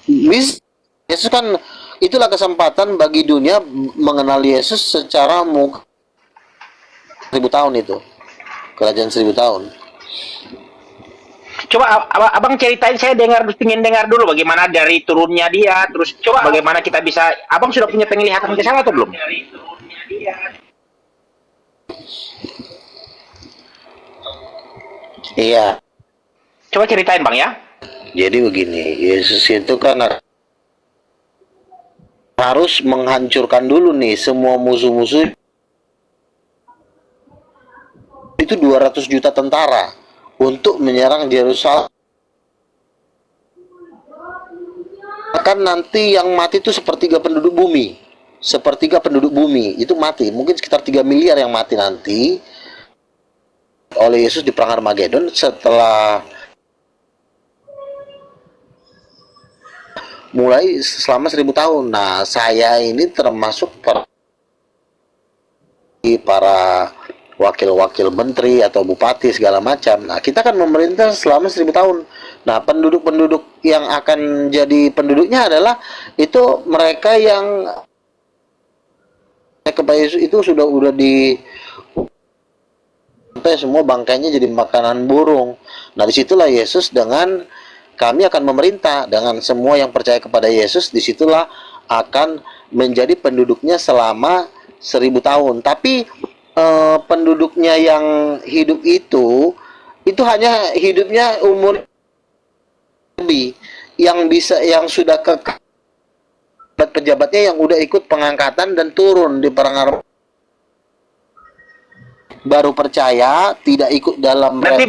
F: Bis Yesus kan itulah kesempatan bagi dunia mengenal Yesus secara 1000 tahun itu. Kerajaan 1000 tahun.
H: Coba abang ceritain, saya ingin dengar dulu bagaimana dari turunnya dia, terus coba bagaimana kita bisa, abang sudah punya penglihatan ke sana atau belum?
F: Iya.
H: Coba ceritain, Bang ya.
F: Jadi begini, Yesus itu kan harus menghancurkan dulu nih semua musuh-musuh. Itu 200 juta tentara untuk menyerang Yerusalem. Kan nanti yang mati itu sepertiga penduduk bumi. Sepertiga penduduk bumi itu mati. Mungkin sekitar 3 miliar yang mati nanti. oleh Yesus di perang Armageddon setelah mulai selama 1000 tahun. Nah, saya ini termasuk para wakil-wakil menteri atau bupati segala macam. Nah, kita kan memerintah selama 1000 tahun. Nah, penduduk-penduduk yang akan jadi penduduknya adalah itu mereka yang kepada Yesus itu udah di sampai semua bangkainya jadi makanan burung. Nah, disitulah Yesus dengan kami akan memerintah dengan semua yang percaya kepada Yesus, disitulah akan menjadi penduduknya selama 1000 tahun. Tapi penduduknya yang hidup itu hanya hidupnya umur lebih, yang sudah ke pejabatnya yang udah ikut pengangkatan dan turun di perang baru percaya, tidak ikut dalam
H: Nanti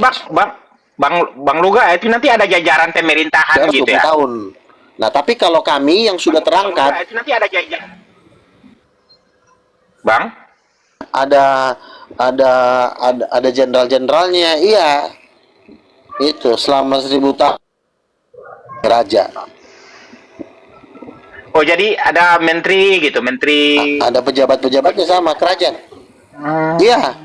H: Bang Luga itu nanti ada jajaran pemerintahan gitu
F: 20
H: ya.
F: tahun. Nah, tapi kalau kami yang sudah terangkat
H: Itu nanti ada jajaran. Bang,
F: ada jenderal-jenderalnya, iya. Itu selama 1000 tahun raja.
H: oh jadi ada menteri gitu, menteri.
F: Ada pejabat-pejabatnya sama kerajaan. Iya.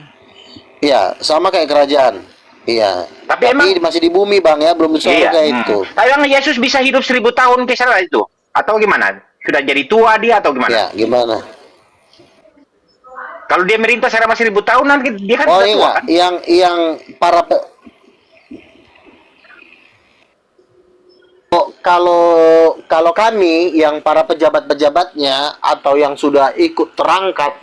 F: Iya, sama kayak kerajaan. Iya.
H: Tapi emang
F: masih di bumi, Bang, ya, belum di surga itu.
H: Tapi emang Yesus bisa hidup 1000 tahun ke sana itu? Atau gimana? Sudah jadi tua dia atau gimana?
F: Ya, gimana?
H: Kalau dia merintah selama 1000 tahun nanti dia kan
F: Oh
H: sudah tua
F: iya,
H: kan?
F: yang para kalau kami yang para pejabat-pejabatnya atau yang sudah ikut terangkat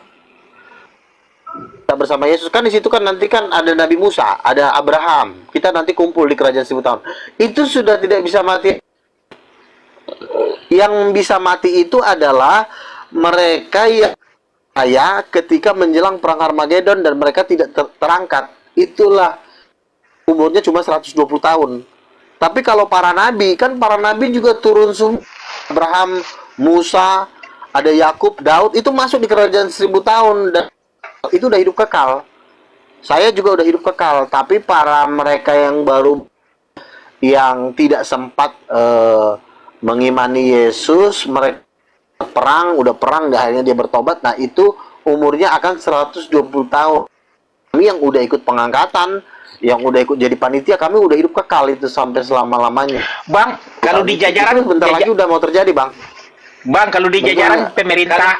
F: bersama Yesus, kan di situ kan nanti kan ada Nabi Musa, ada Abraham. Kita nanti kumpul di kerajaan 1000 tahun. Itu sudah tidak bisa mati. Yang bisa mati itu adalah mereka yang ketika menjelang perang Armageddon dan mereka tidak terangkat. Itulah umurnya cuma 120 tahun. Tapi kalau para nabi, kan para nabi juga turun semua. Abraham, Musa, ada Yakub, Daud, itu masuk di kerajaan 1000 tahun dan itu udah hidup kekal. Saya juga udah hidup kekal. Tapi para mereka yang baru, yang tidak sempat mengimani Yesus, mereka udah perang, akhirnya dia bertobat. Nah, itu umurnya akan 120 tahun. Kami yang udah ikut pengangkatan, yang udah ikut jadi panitia, kami udah hidup kekal itu sampai selama-lamanya.
H: Bang, kalau di jajaran
F: bentar lagi udah mau terjadi, Bang.
H: Bang, kalau di jajaran pemerintah,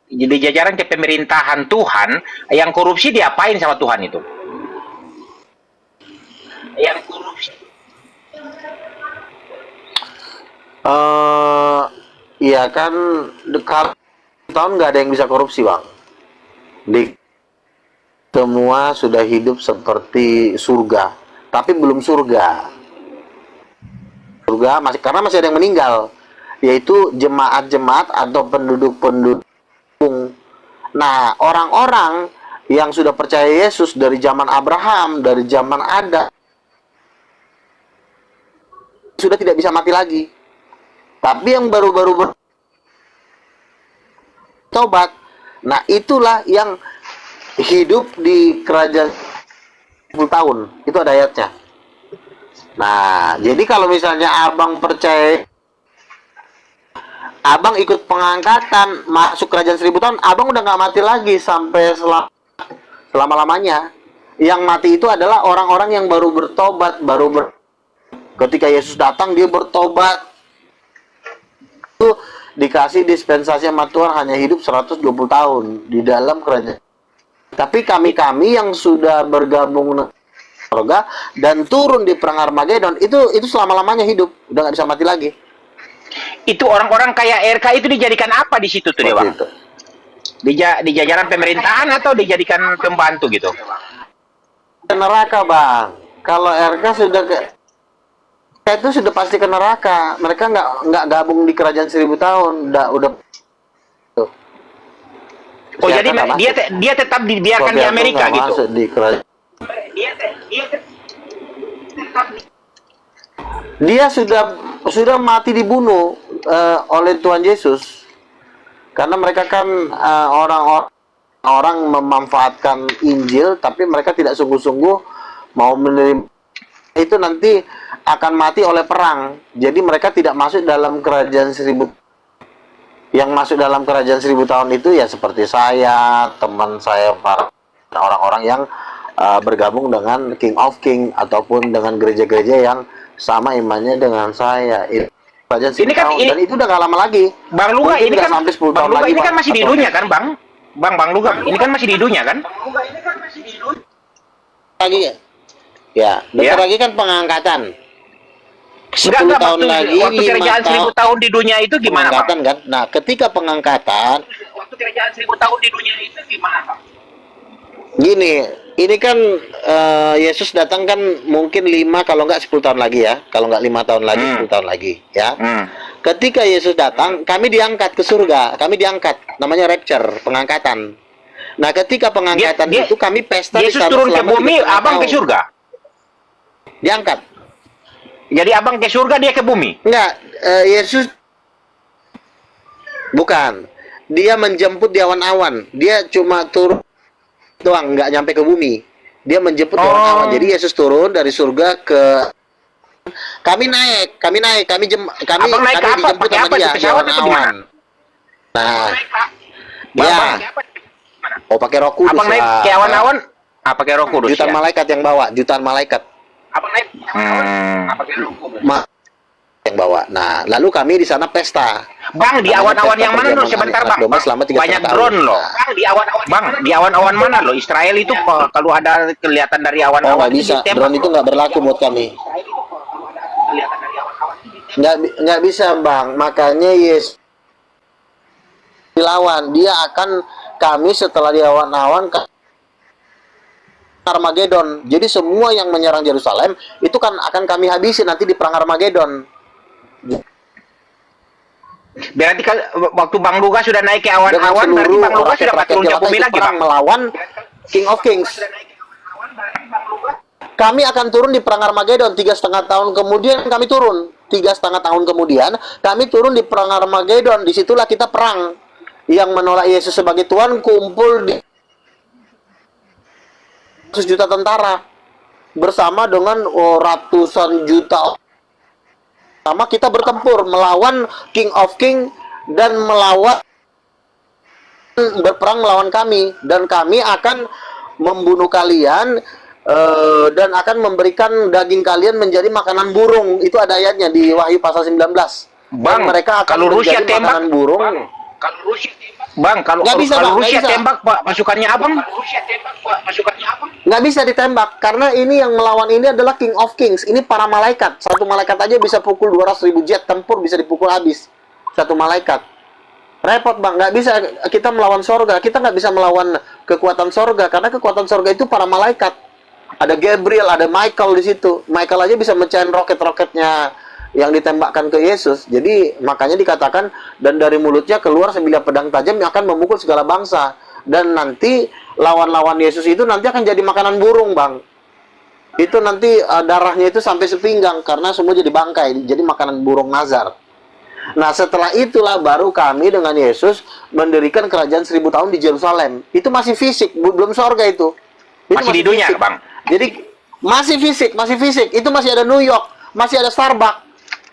H: di jajaran kepemerintahan Tuhan, yang korupsi diapain sama Tuhan itu? Yang korupsi.
F: Iya kan, dekat tahun nggak ada yang bisa korupsi, Bang. Semua sudah hidup seperti surga, tapi belum surga. Surga masih, karena masih ada yang meninggal, yaitu jemaat-jemaat atau penduduk-penduduk. Nah, orang-orang yang sudah percaya Yesus dari zaman Abraham, dari zaman Adam, sudah tidak bisa mati lagi. Tapi yang baru-baru bertobat, nah itulah yang hidup di kerajaan 10 tahun. Itu ada ayatnya. Nah, jadi kalau misalnya abang percaya, abang ikut pengangkatan, masuk kerajaan 1000 tahun, abang udah nggak mati lagi sampai selama-lamanya. Yang mati itu adalah orang-orang yang baru bertobat, ketika Yesus datang dia bertobat. Itu dikasih dispensasi sama Tuhan, hanya hidup 120 tahun di dalam kerajaan. Tapi kami yang sudah bergabung dengan surga dan turun di perang Armageddon, itu selama-lamanya hidup, udah nggak bisa mati lagi.
H: Itu orang-orang kayak RK itu dijadikan apa di situ tuh dia, Bang? Di jajaran pemerintahan atau dijadikan pembantu gitu?
F: Neraka, Bang. Kalau RK itu sudah pasti ke neraka. Mereka nggak gabung di kerajaan 1000 tahun. Udah.
H: Oh, jadi dia tetap dibiarkan di Amerika gitu.
F: Di kerajaan. Dia sudah mati dibunuh oleh Tuhan Yesus. Karena mereka kan orang-orang orang memanfaatkan Injil tapi mereka tidak sungguh-sungguh mau menerima, itu nanti akan mati oleh perang. Jadi mereka tidak masuk dalam kerajaan 1000. Yang masuk dalam kerajaan 1000 tahun itu ya seperti saya, teman saya, para orang-orang yang bergabung dengan King of King ataupun dengan gereja-gereja yang sama imannya dengan saya. Itu kerajaan 1000
H: Ini kan
F: tahun,
H: ini-
F: dan itu udah gak lama lagi.
H: Bang Luga
F: Mungkin
H: ini
F: nggak
H: kan
F: sampai 10
H: Bang
F: tahun
H: Luga
F: lagi,
H: ini kan
F: Bang.
H: masih di
F: Atau-
H: dunia kan, Bang? Bang Luga ini kan masih di dunia kan?
F: lagi ya, bentar lagi kan pengangkatan. 10
H: Enggak,
F: tahun lagi,
H: waktu
F: 5
H: kerajaan 1000 tahun di dunia itu gimana, Bang?
F: pengangkatan kan. Nah, ketika pengangkatan
H: Waktu kerajaan 1000 tahun di dunia itu gimana, Bang?
F: gini, ini kan Yesus datang kan mungkin 5 kalau nggak 10 tahun lagi ya. Kalau nggak 5 tahun lagi, 10 tahun lagi ya. Ketika Yesus datang, kami diangkat ke surga. Kami diangkat, namanya rapture, pengangkatan. Nah, ketika pengangkatan itu kami pesta di
H: Yesus
F: sana
H: turun ke
F: selama
H: bumi,
F: 3,5
H: Abang ke
F: tahun.
H: surga.
F: Diangkat.
H: Jadi Abang ke surga, dia ke bumi.
F: Enggak, Yesus bukan. Dia menjemput di awan-awan. Dia cuma turun doang, nggak nyampe ke bumi. Dia menjemput di awan-awan. Jadi Yesus turun dari surga ke kami naik, kami
H: Abang naik ke apa?
F: dijemput
H: Pakai
F: sama
H: apa?
F: dia
H: Itu
F: di
H: pesawat atau
F: awan-awan. Nah,
H: Bang,
F: ya.
H: Bang,
F: Oh, pakai Roh Kudus.
H: Abang naik
F: lah.
H: ke awan-awan, pakai Roh Kudus
F: Jutaan
H: ya?
F: malaikat yang bawa, jutaan malaikat.
H: Abang naik ke awan-awan,
F: Ma- yang bawa. Nah, lalu kami di sana pesta.
H: Bang, di
F: Namanya
H: awan-awan
F: pesta
H: yang mana loh?
F: perjamuan
H: Sebentar,
F: anak
H: Bang.
F: domba selama 3,5
H: Banyak
F: tahun.
H: drone loh.
F: Nah.
H: Bang, di awan-awan mana loh? Israel itu kalau ada kelihatan dari
F: Oh,
H: awan-awan
F: nggak bisa.
H: ditembak.
F: Drone itu nggak berlaku buat kami. Nggak bisa, Bang. Makanya Yesus dilawan. Dia akan kami setelah di awan-awan ke Armageddon. Jadi semua yang menyerang Yerusalem itu kan akan kami habisi nanti di perang Armageddon.
H: Berarti waktu Bang Luga sudah naik ke
F: Dengan
H: awan-awan, berarti
F: seluruh
H: Bang Luga sudah
F: rakyat-rakyat
H: turun ke
F: jelata
H: bumi
F: itu
H: lagi,
F: perang
H: Bang.
F: melawan King of Kings. Kami akan turun di perang Armageddon 3,5 tahun kemudian kami turun. 3,5 tahun kemudian kami turun di perang Armageddon. Disitulah kita perang. Yang menolak Yesus sebagai Tuhan kumpul di 100 juta tentara bersama dengan ratusan juta. Sama kita bertempur melawan King of King dan berperang melawan kami, dan kami akan membunuh kalian dan akan memberikan daging kalian menjadi makanan burung. Itu ada ayatnya di Wahyu pasal 19.
H: Bang,
F: Dan mereka akan
H: kalau Rusia
F: menjadi
H: tembak,
F: makanan burung.
H: Bang, kalau
F: Nggak bisa,
H: kalau
F: Bang, nggak
H: Rusia
F: bisa.
H: tembak pasukannya Abang,
F: Nggak bisa ditembak karena ini yang melawan ini adalah King of Kings. Ini para malaikat. Satu malaikat aja bisa pukul 200.000 jet tempur, bisa dipukul habis satu malaikat. Repot, Bang. Nggak bisa kita melawan sorga. Kita nggak bisa melawan kekuatan sorga karena kekuatan sorga itu para malaikat. Ada Gabriel, ada Michael di situ. Michael aja bisa mecahin roket-roketnya yang ditembakkan ke Yesus. Jadi makanya dikatakan, dan dari mulutnya keluar sebilah pedang tajam yang akan memukul segala bangsa. Dan nanti lawan-lawan Yesus itu nanti akan jadi makanan burung, Bang. Itu nanti darahnya itu sampai sepinggang karena semua jadi bangkai, jadi makanan burung nazar. Nah, setelah itulah baru kami dengan Yesus mendirikan kerajaan 1000 tahun di Yerusalem. Itu masih fisik, belum sorga itu.
H: Masih di dunia,
F: fisik.
H: Bang.
F: Jadi masih fisik. Itu masih ada New York, masih ada Starbucks.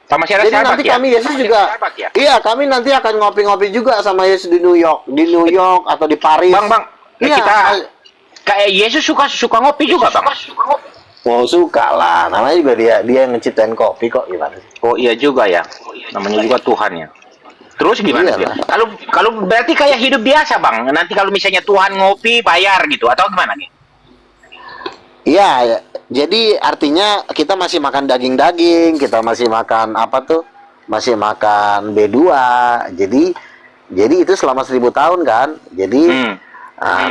H: sama si ada
F: Jadi
H: Starbucks
F: nanti
H: ya?
F: kami Yesus juga,
H: ya?
F: iya kami nanti akan ngopi-ngopi juga sama Yesus di New York atau di Paris.
H: Bang,
F: Iya,
H: kita kayak Yesus suka ngopi juga, Bang.
F: mau suka lah, namanya juga dia yang ngeciptain kopi kok, gimana sih?
H: Oh iya juga ya, namanya juga Tuhan ya. Terus gimana
F: Iya
H: sih?
F: lah.
H: Kalau berarti kayak hidup biasa, Bang. Nanti kalau misalnya Tuhan ngopi bayar gitu atau gimana nih?
F: Iya, ya. Jadi artinya kita masih makan daging-daging, kita masih makan apa tuh? Masih makan B2. Jadi itu selama 1000 tahun kan. Jadi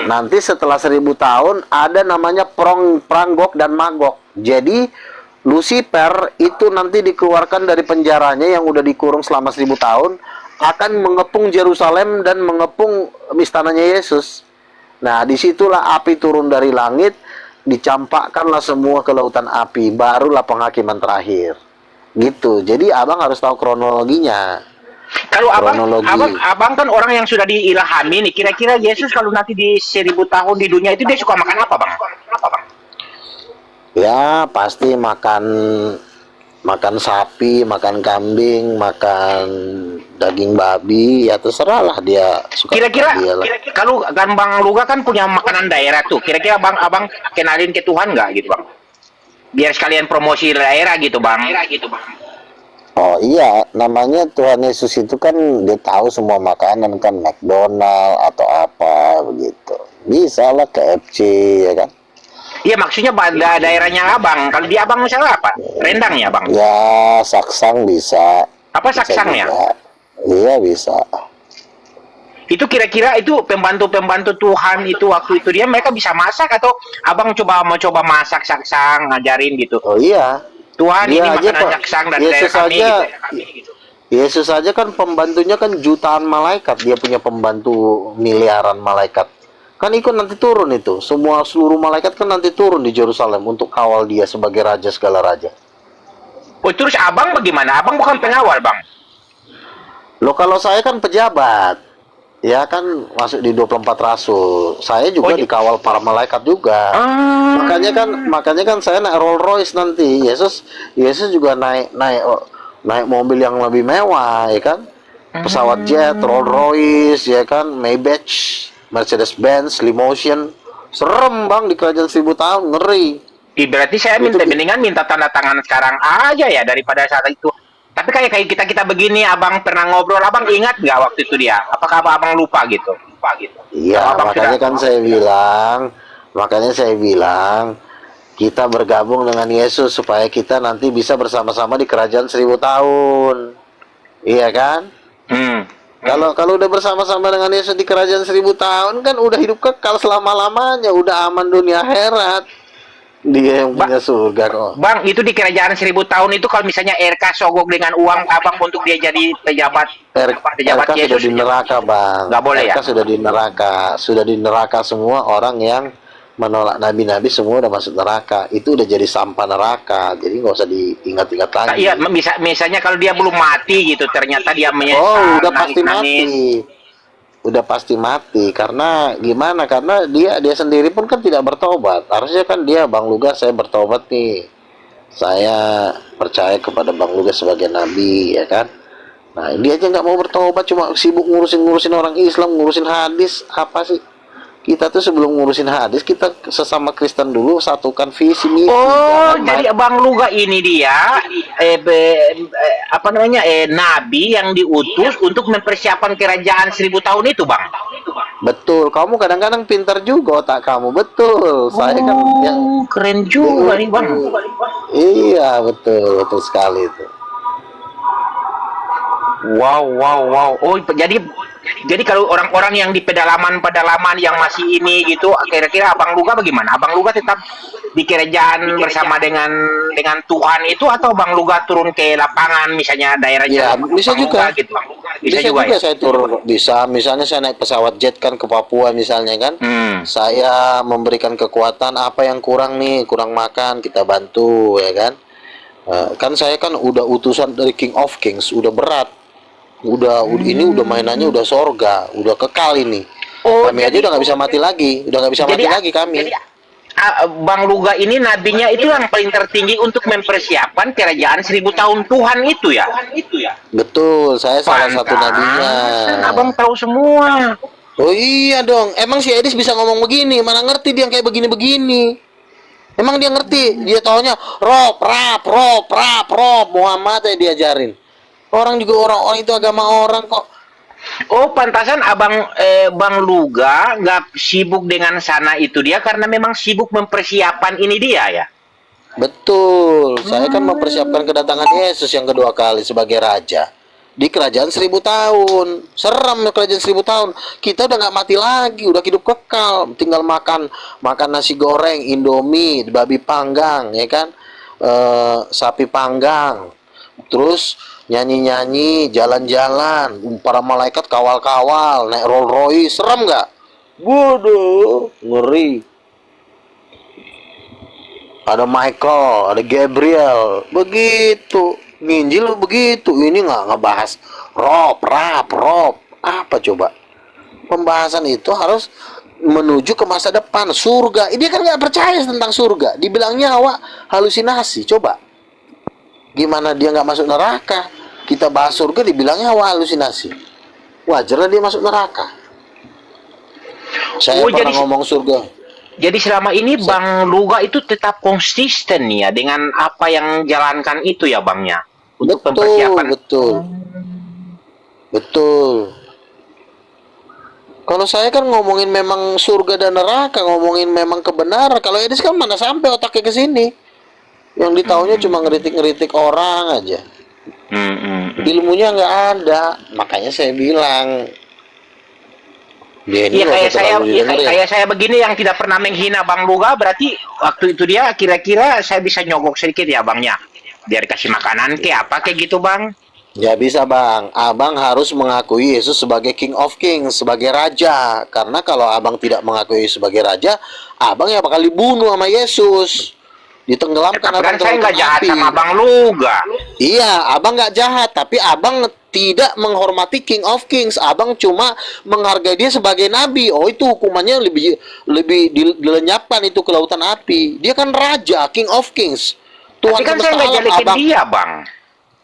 F: nanti setelah 1000 tahun ada namanya perang Gog dan Magog. Jadi Lucifer itu nanti dikeluarkan dari penjaranya yang udah dikurung selama 1000 tahun, akan mengepung Yerusalem dan mengepung istananya Yesus. Nah, disitulah api turun dari langit, dicampakkanlah semua ke lautan api, barulah penghakiman terakhir. Gitu. Jadi abang harus tahu kronologinya.
H: Kalau
F: Kronologi.
H: abang kan orang yang sudah diilhami nih, kira-kira Yesus kalau nanti di 1000 tahun di dunia itu dia suka makan apa, Bang?
F: Ya pasti makan sapi, makan kambing, makan daging babi, ya terserah lah dia suka.
H: Kira-kira
F: dia lah.
H: kalau kan Bang Luga kan punya makanan daerah tuh. Kira-kira abang kenalin ke Tuhan nggak gitu, Bang? Biar sekalian promosi daerah gitu, Bang.
F: Oh iya, namanya Tuhan Yesus itu kan dia tahu semua makanan kan, McDonald atau apa begitu. Bisa lah KFC ya kan.
H: Iya, maksudnya daerahnya abang. Kalau di abang misalnya apa? Rendang ya, Bang?
F: Ya saksang bisa.
H: Apa saksangnya?
F: Bisa. Iya bisa.
H: Itu kira-kira itu pembantu-pembantu Tuhan itu waktu itu dia mereka bisa masak atau abang mau coba masak saksang ngajarin gitu?
F: Oh iya.
H: Tuhan
F: Dia
H: ini
F: aja
H: makanan
F: kok.
H: saksang dan
F: Yesus
H: daerah kami
F: aja.
H: gitu.
F: Yesus aja kan pembantunya kan jutaan malaikat, dia punya pembantu miliaran malaikat. Kan ikut nanti turun itu, seluruh malaikat kan nanti turun di Yerusalem untuk kawal dia sebagai raja segala raja.
H: Oh, terus abang bagaimana? Abang bukan pengawal, Bang.
F: Loh kalau saya kan pejabat, ya kan masuk di 24 rasul. Saya juga
H: Oh, iya.
F: dikawal para malaikat juga. Makanya kan saya naik Rolls Royce nanti. Yesus juga naik mobil yang lebih mewah, ya kan? Pesawat jet, Rolls Royce, ya kan? Maybach, Mercedes Benz, limousine. Serem bang di kerajaan 1000 tahun, ngeri.
H: Berarti saya mendingan minta tanda tangan sekarang aja ya daripada saat itu. Tapi kayak kita begini, abang pernah ngobrol, abang ingat nggak waktu itu dia? Apakah abang lupa gitu?
F: Iya,
H: Abang
F: makanya
H: sudah-
F: kan saya bilang, kita bergabung dengan Yesus supaya kita nanti bisa bersama-sama di kerajaan 1000 tahun. Iya kan? Kalau udah bersama-sama dengan Yesus di kerajaan 1000 tahun kan udah hidup kekal selama-lamanya, udah aman dunia akhirat. Dia yang punya surga kok.
H: Bang, itu di kerajaan 1000 tahun itu kalau misalnya RK sogok dengan uang abang untuk dia jadi pejabat
F: RK sudah
H: Yesus
F: di neraka, Bang.
H: Nggak boleh
F: RK
H: ya?
F: sudah di neraka semua orang yang menolak nabi-nabi semua udah masuk neraka. Itu udah jadi sampah neraka. Jadi nggak usah diingat-ingat lagi.
H: Iya, misalnya kalau dia belum mati gitu, ternyata dia menyesal,
F: Oh, udah pasti
H: nangis-nangis.
F: mati. Udah pasti mati karena gimana? Karena dia sendiri pun kan tidak bertobat. Harusnya kan dia, Bang Lugas, saya bertobat nih. Saya percaya kepada Bang Lugas sebagai nabi, ya kan? Nah, dia aja nggak mau bertobat, cuma sibuk ngurusin orang Islam, ngurusin hadis. Apa sih? Kita tuh sebelum ngurusin hadis, kita sesama Kristen dulu satukan visi misi.
H: Oh,
F: Jangan
H: jadi Abang Luga ini dia nabi yang diutus untuk mempersiapkan kerajaan 1000 tahun itu, Bang.
F: betul. Kamu kadang-kadang pintar juga otak kamu, betul. Saya kan yang
H: Keren juga nih, Bang.
F: iya betul sekali itu.
H: Wow. Oh, jadi kalau orang-orang yang di pedalaman yang masih ini gitu, kira-kira Abang Luga bagaimana? Abang Luga tetap di kerajaan bersama dengan Tuhan itu atau Bang Luga turun ke lapangan misalnya daerahnya?
F: Ya, bisa
H: Bang
F: juga.
H: Luga gitu.
F: Bisa juga
H: ya?
F: saya turun, bisa. Misalnya saya naik pesawat jet kan ke Papua misalnya kan. Saya memberikan kekuatan apa yang kurang nih, kurang makan, kita bantu ya kan. Kan saya kan udah utusan dari King of Kings, udah berat. Ini udah mainannya udah sorga, udah kekal ini.
H: Oh,
F: Kami aja udah nggak bisa mati lagi, kami.
H: Bang Luga ini nabinya itu yang paling tertinggi untuk mempersiapkan kerajaan 1000 tahun Tuhan itu ya?
F: Betul, saya salah satu nabinya.
H: Abang tahu semua.
F: Oh iya dong, emang si Edis bisa ngomong begini, mana ngerti dia yang kayak begini-begini. Emang dia ngerti, dia taunya Rob, Muhammad aja diajarin. Orang juga orang itu agama orang kok.
H: Oh, pantasan Bang Luga nggak sibuk dengan sana itu dia karena memang sibuk mempersiapkan ini dia ya.
F: Betul, saya kan mempersiapkan kedatangan Yesus yang kedua kali sebagai raja di kerajaan 1000 tahun. Seram kerajaan 1000 tahun. Kita udah nggak mati lagi, udah hidup kekal, tinggal makan nasi goreng, Indomie, babi panggang, ya kan, sapi panggang, terus nyanyi-nyanyi, jalan-jalan, para malaikat kawal-kawal, naik Rolls Royce, serem nggak? Waduh, ngeri. Ada Michael, ada Gabriel, begitu. Nginjil begitu. Ini nggak ngebahas Rob. Apa coba? Pembahasan itu harus menuju ke masa depan, surga. Dia kan nggak percaya tentang surga. Dibilangnya Hawa halusinasi. Coba, gimana dia nggak masuk neraka? Kita bahas surga, dibilangnya Hawa halusinasi. Wajarlah dia masuk neraka. Saya pernah ngomong surga.
H: Jadi selama ini Bang Luga itu tetap konsisten ya dengan apa yang jalankan itu ya Bangnya untuk mempersiapkan.
F: Betul. Kalau saya kan ngomongin memang surga dan neraka, ngomongin memang kebenaran. Kalau Edis kan mana sampai otaknya ke sini. Yang ditaunya cuma ngeritik-ngeritik orang aja. Ilmunya nggak ada. Makanya saya bilang.
H: Iya kayak saya begini yang tidak pernah menghina Bang Luga, berarti waktu itu dia kira-kira saya bisa nyogok sedikit ya Bangnya. Biar kasih makanan kayak apa kayak gitu Bang.
F: Ya bisa Bang, Abang harus mengakui Yesus sebagai King of Kings, sebagai Raja. Karena kalau Abang tidak mengakui sebagai Raja, Abang ya bakal dibunuh sama Yesus. Ditenggelamkan Abang
H: saya nggak jahat
F: api.
H: sama Bang Luga.
F: Iya, Abang nggak jahat, tapi Abang tidak menghormati King of Kings. Abang cuma menghargai dia sebagai Nabi. Oh itu hukumannya lebih dilenyapkan itu ke lautan api. Dia kan Raja, King of Kings. Tuhan
H: tapi kan saya nggak jelekin dia Bang.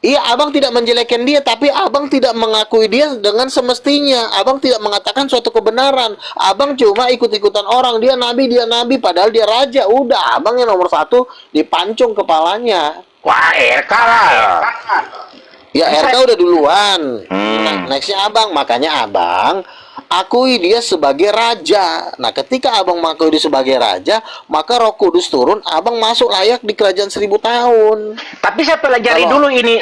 F: Iya, Abang tidak menjelekkan dia, tapi Abang tidak mengakui dia dengan semestinya. Abang tidak mengatakan suatu kebenaran. Abang cuma ikut-ikutan orang. Dia nabi, padahal dia raja. Udah, Abang yang nomor 1 dipancung kepalanya.
H: Wah, RK lah.
F: Ya, RK udah duluan. Nah, nextnya Abang. Makanya Abang akui dia sebagai raja. Nah, ketika Abang mengakui dia sebagai raja, maka Roh Kudus turun, Abang masuk layak di kerajaan 1000 tahun.
H: Tapi saya pelajari dulu ini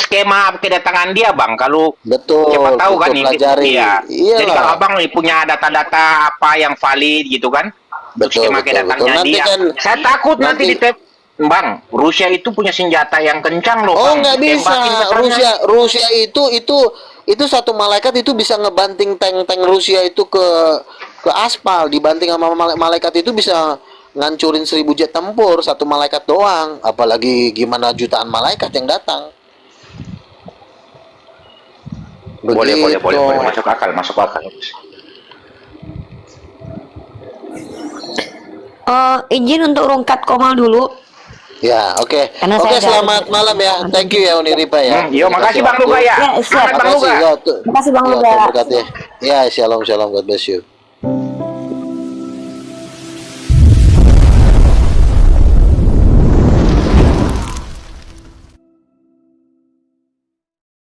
H: skema kedatangan dia Bang. Kalau
F: betul,
H: siapa tahu kan ini
F: pelajari.
H: Iya. Jadi kalau Abang punya data-data apa yang valid gitu kan,
F: betul,
H: skema kedatangannya dia.
F: Kan,
H: saya takut nanti Bang, Rusia itu punya senjata yang kencang loh.
F: Oh,
H: Bang.
F: nggak bisa. Rusia itu satu malaikat itu bisa ngebanting tank Rusia itu ke aspal. Dibanting sama malaikat itu bisa ngancurin 1000 jet tempur satu malaikat doang. Apalagi gimana jutaan malaikat yang datang.
H: Boleh masuk akal.
B: Izin untuk rungkat Komal dulu.
F: Ya, oke.
B: Karena
F: Oke,
B: saya
F: selamat malam ya. Thank you ya Uniripa ya.
H: Yo, makasih Bang Luga ya.
B: Ya, siap.
H: Bang Luga.
B: Terima kasih Bang Luga.
F: Ya, shalom, God bless you.